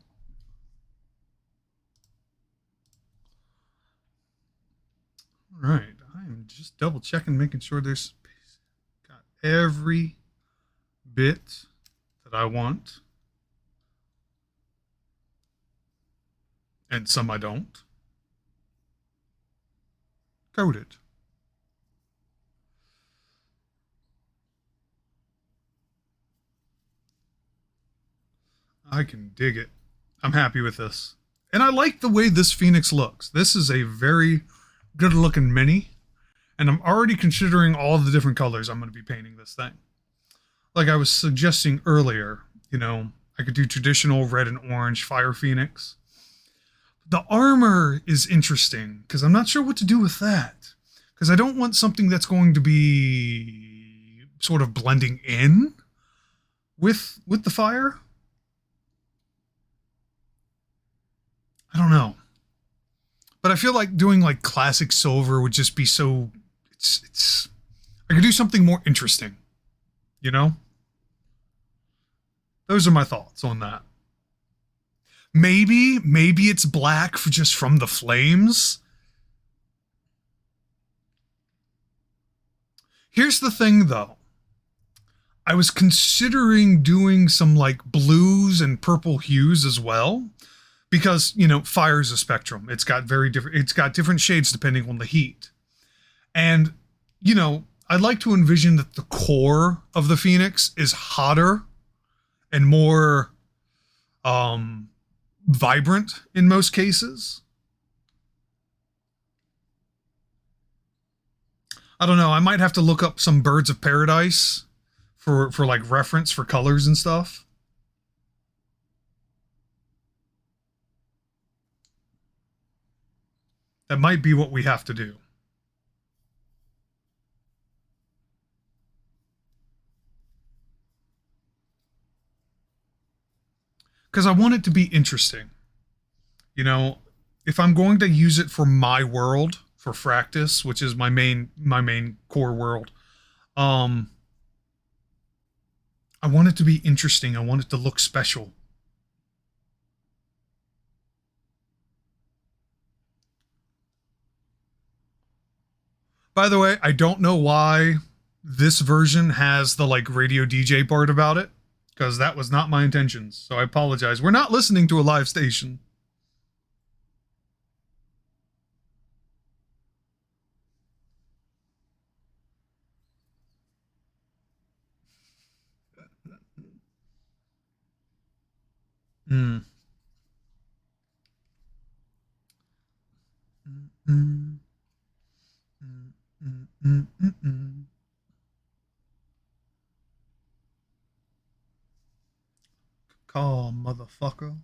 All right. I'm just double checking, making sure there's got every bit that I want. and some I don't. Code it. I can dig it. I'm happy with this. And I like the way this Phoenix looks. This is a very good looking mini. And I'm already considering all the different colors I'm going to be painting this thing. Like I was suggesting earlier, you know, I could do traditional red and orange Fire Phoenix. The armor is interesting because I'm not sure what to do with that. Because I don't want something that's going to be sort of blending in with the fire. I don't know. But I feel like doing like classic silver would just be so it's I could do something more interesting. You know? Those are my thoughts on that. Maybe it's black for just from the flames. Here's the thing though. I was considering doing some like blues and purple hues as well. Because, you know, fire is a spectrum. It's got different shades depending on the heat. And, you know, I'd like to envision that the core of the Phoenix is hotter and more vibrant in most cases. I don't know. I might have to look up some Birds of Paradise for like reference for colors and stuff. That might be what we have to do. Because I want it to be interesting. You know, if I'm going to use it for my world, for Fractus, which is my main core world, I want it to be interesting. I want it to look special. By the way, I don't know why this version has the like radio DJ part about it, because that was not my intentions. So I apologize. We're not listening to a live station. Mm. Mm, mm, mm, mm, mm, mm. Call, motherfucker.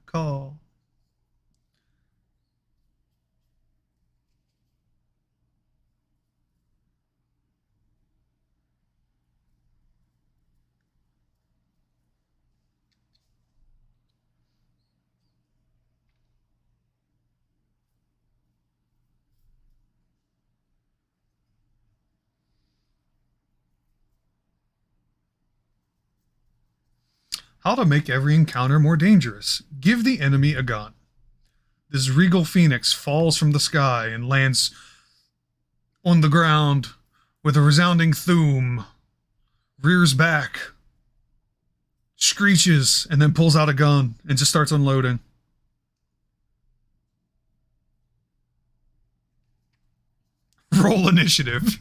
Call. How to make every encounter more dangerous. Give the enemy a gun. This regal phoenix falls from the sky and lands on the ground with a resounding thoom, rears back, screeches, and then pulls out a gun and just starts unloading. Roll initiative.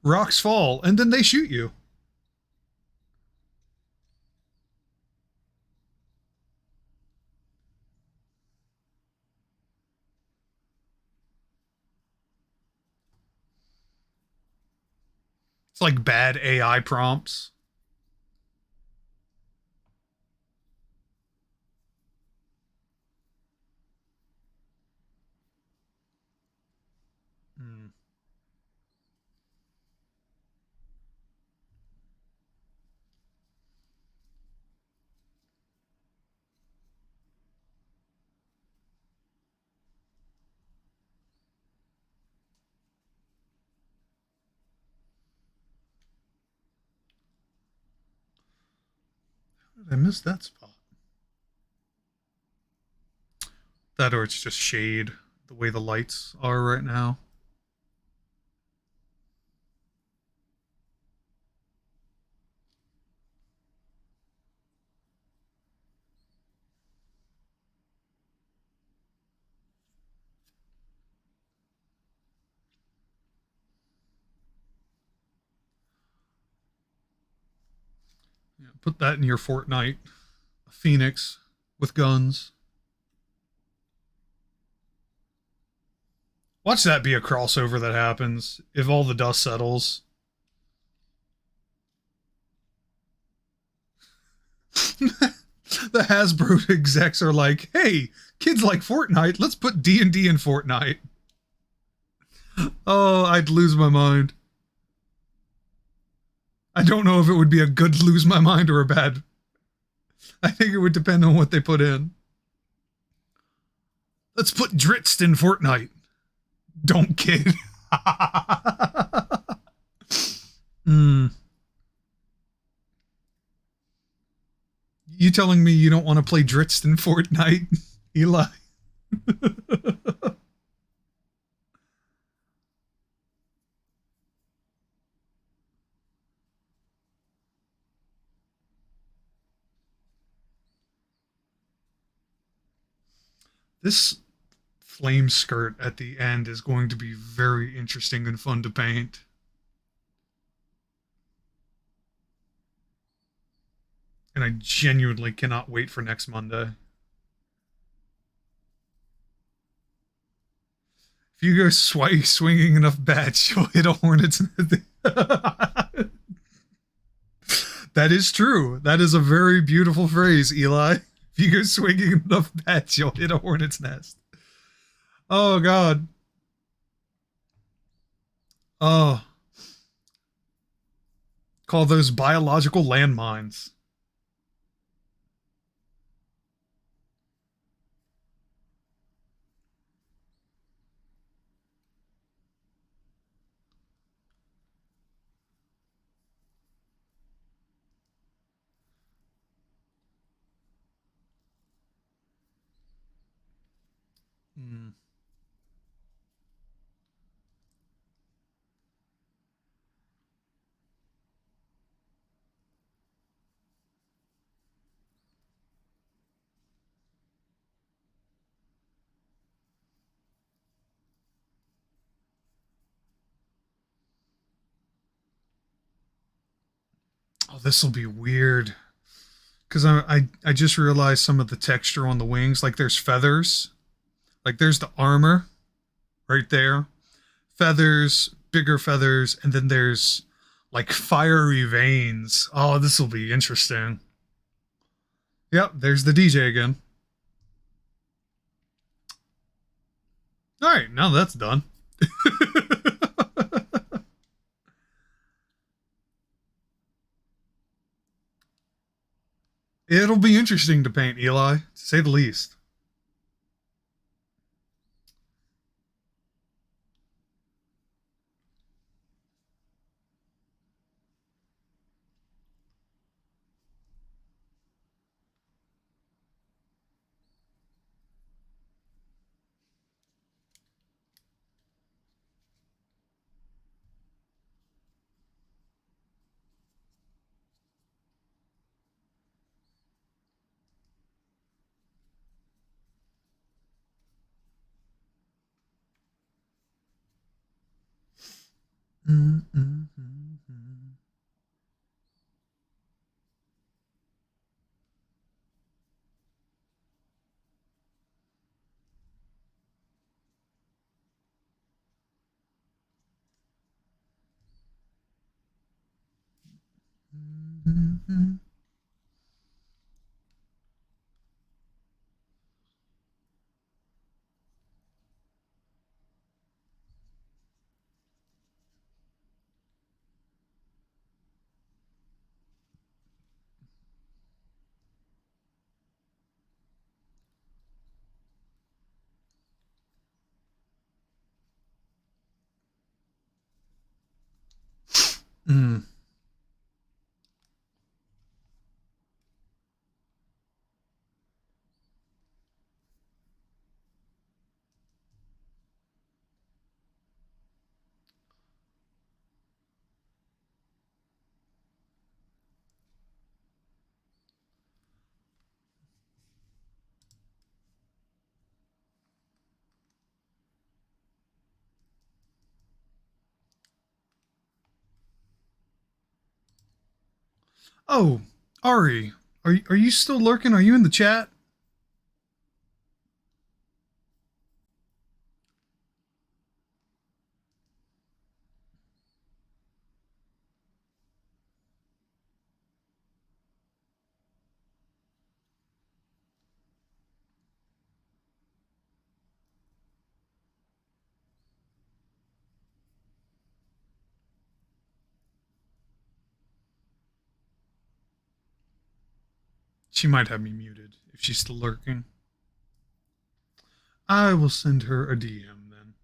Rocks fall, and then they shoot you. It's like bad AI prompts. Hmm. How did I miss that spot? That or it's just shade, the way the lights are right now. Yeah, put that in your Fortnite. A Phoenix with guns. Watch that be a crossover that happens if all the dust settles. The Hasbro execs are like, "Hey, kids like Fortnite. Let's put D&D in Fortnite." Oh, I'd lose my mind. I don't know if it would be a good lose my mind or a bad. I think it would depend on what they put in. Let's put Dritz in Fortnite. Don't kid. Hmm. You telling me you don't want to play Dritz in Fortnite, Eli? This flame skirt at the end is going to be very interesting and fun to paint. And I genuinely cannot wait for next Monday. If you go swinging enough bats, you'll hit a hornet's nest. That is true. That is a very beautiful phrase, Eli. If you go swinging enough bats, you'll hit a hornet's nest. Oh, God. Oh, call those biological landmines. Mm. Oh, this will be weird. Because I just realized some of the texture on the wings. Like there's feathers. Like there's the armor right there. Feathers, bigger feathers, and then there's like fiery veins. Oh, this will be interesting. Yep, there's the DJ again. All right, now that's done. It'll be interesting to paint, Eli, to say the least. Mm, mm, mm, mm. Mm, mm, mm. Oh, Ari, are you still lurking? Are you in the chat? She might have me muted if she's still lurking. I will send her a DM then.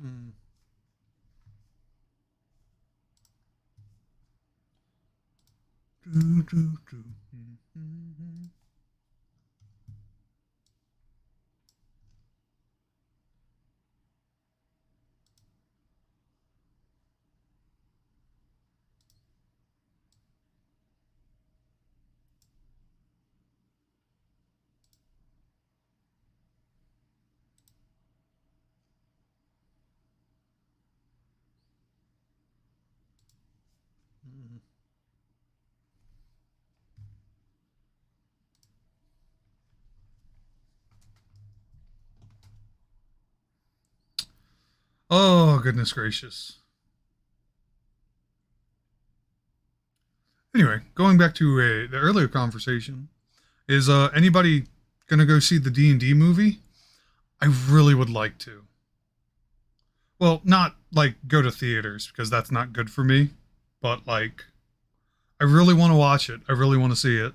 Hmm. Do, do, do. Mm-hmm. Oh, goodness gracious. Anyway, going back to the earlier conversation, is anybody gonna go see the D&D movie? I really would like to. Well, not like go to theaters because that's not good for me, but like I really want to watch it. I really want to see it.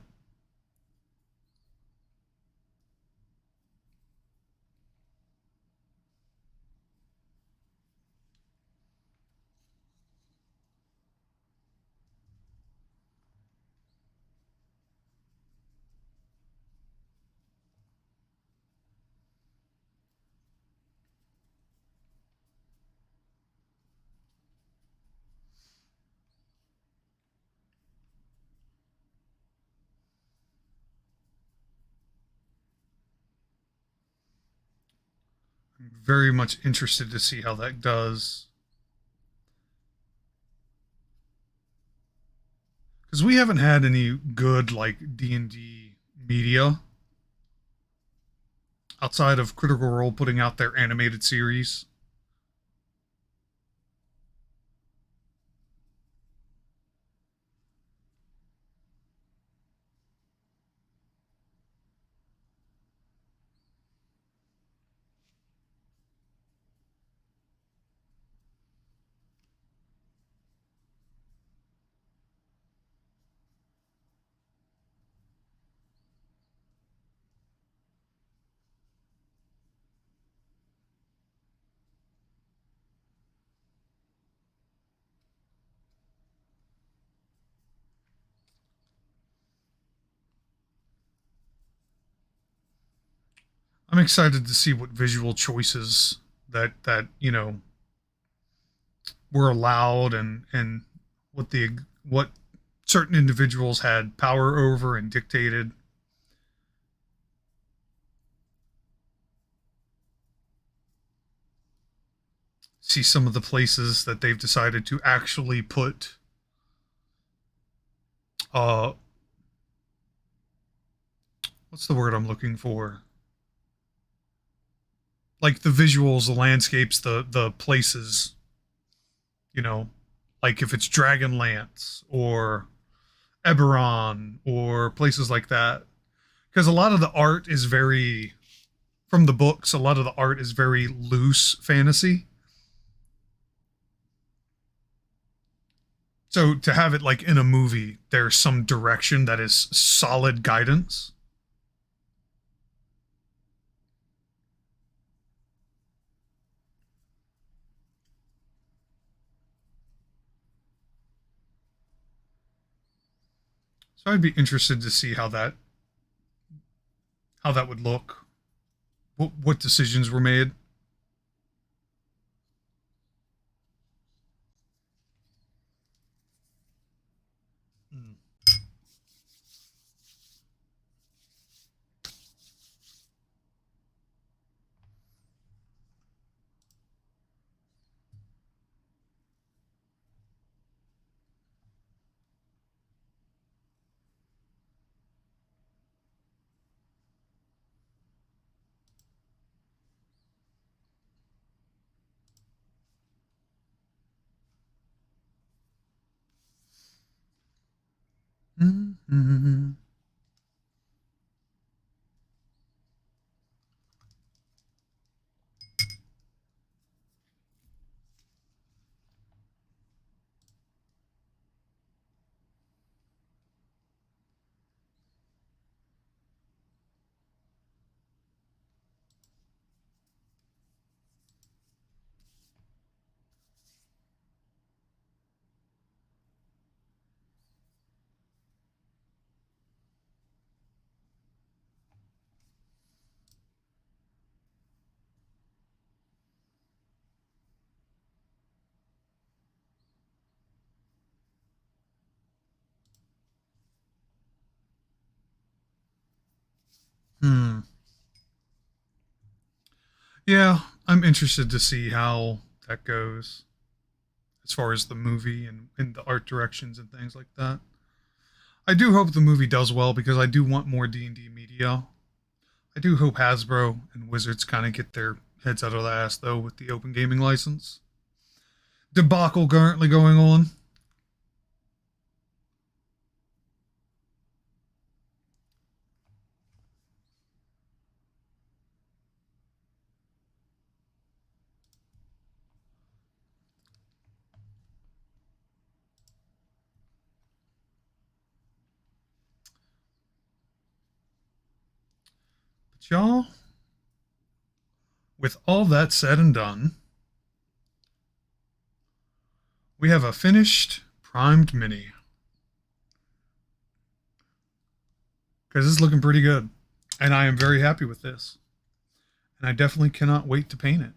I'm very much interested to see how that does. Because we haven't had any good like D&D media outside of Critical Role putting out their animated series. I'm excited to see what visual choices that were allowed and what certain individuals had power over and dictated. See some of the places that they've decided to actually put uh what's the word I'm looking for? Like the visuals, the landscapes, the places, you know, like if it's Dragonlance or Eberron or places like that. Because a lot of the art is very from the books, a lot of the art is very loose fantasy. So to have it like in a movie, there's some direction that is solid guidance. So I'd be interested to see how that would look. What decisions were made. Mm. Mm-hmm. Hmm. Yeah, I'm interested to see how that goes as far as the movie and the art directions and things like that. I do hope the movie does well because I do want more D&D media. I do hope Hasbro and Wizards kind of get their heads out of the ass though with the open gaming license debacle currently going on. But y'all, with all that said and done, we have a finished primed mini because it's looking pretty good, and I am very happy with this, and I definitely cannot wait to paint it.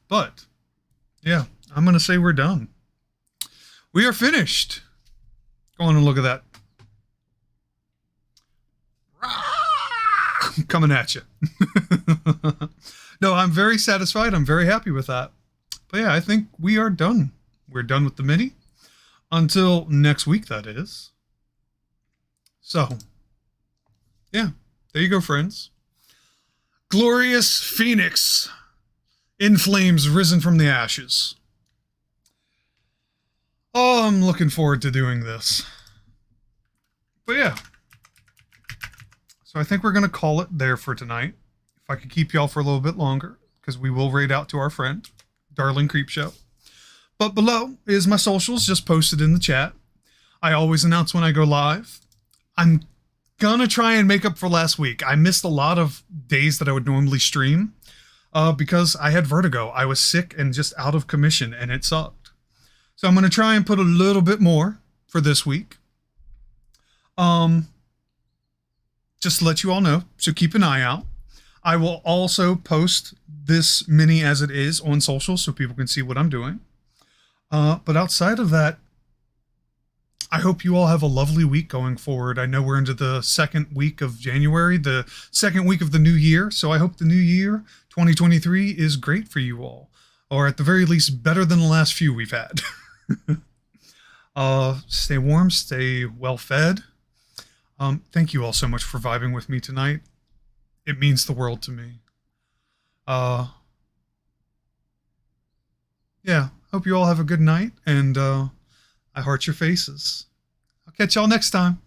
But yeah, I'm gonna say we're done. We are finished. Go on and look at that. Coming at you. No, I'm very satisfied. I'm very happy with that. But yeah, I think we are done. We're done with the mini. Until next week, that is. So, yeah, there you go, friends. Glorious Phoenix in flames risen from the ashes. Oh, I'm looking forward to doing this. But yeah. So I think we're going to call it there for tonight. If I could keep y'all for a little bit longer, because we will raid out to our friend, Darling Creepshow. But below is my socials, just posted in the chat. I always announce when I go live. I'm gonna try and make up for last week. I missed a lot of days that I would normally stream because I had vertigo. I was sick and just out of commission, and it sucked. So I'm gonna try and put a little bit more for this week. Just to let you all know, so keep an eye out. I will also post this mini as it is on social so people can see what I'm doing. But outside of that, I hope you all have a lovely week going forward. I know we're into the second week of January, the second week of the new year. So I hope the new year, 2023, is great for you all. Or at the very least, better than the last few we've had. Stay warm, stay well fed. Thank you all so much for vibing with me tonight. It means the world to me. Yeah, hope you all have a good night, and I heart your faces. I'll catch y'all next time.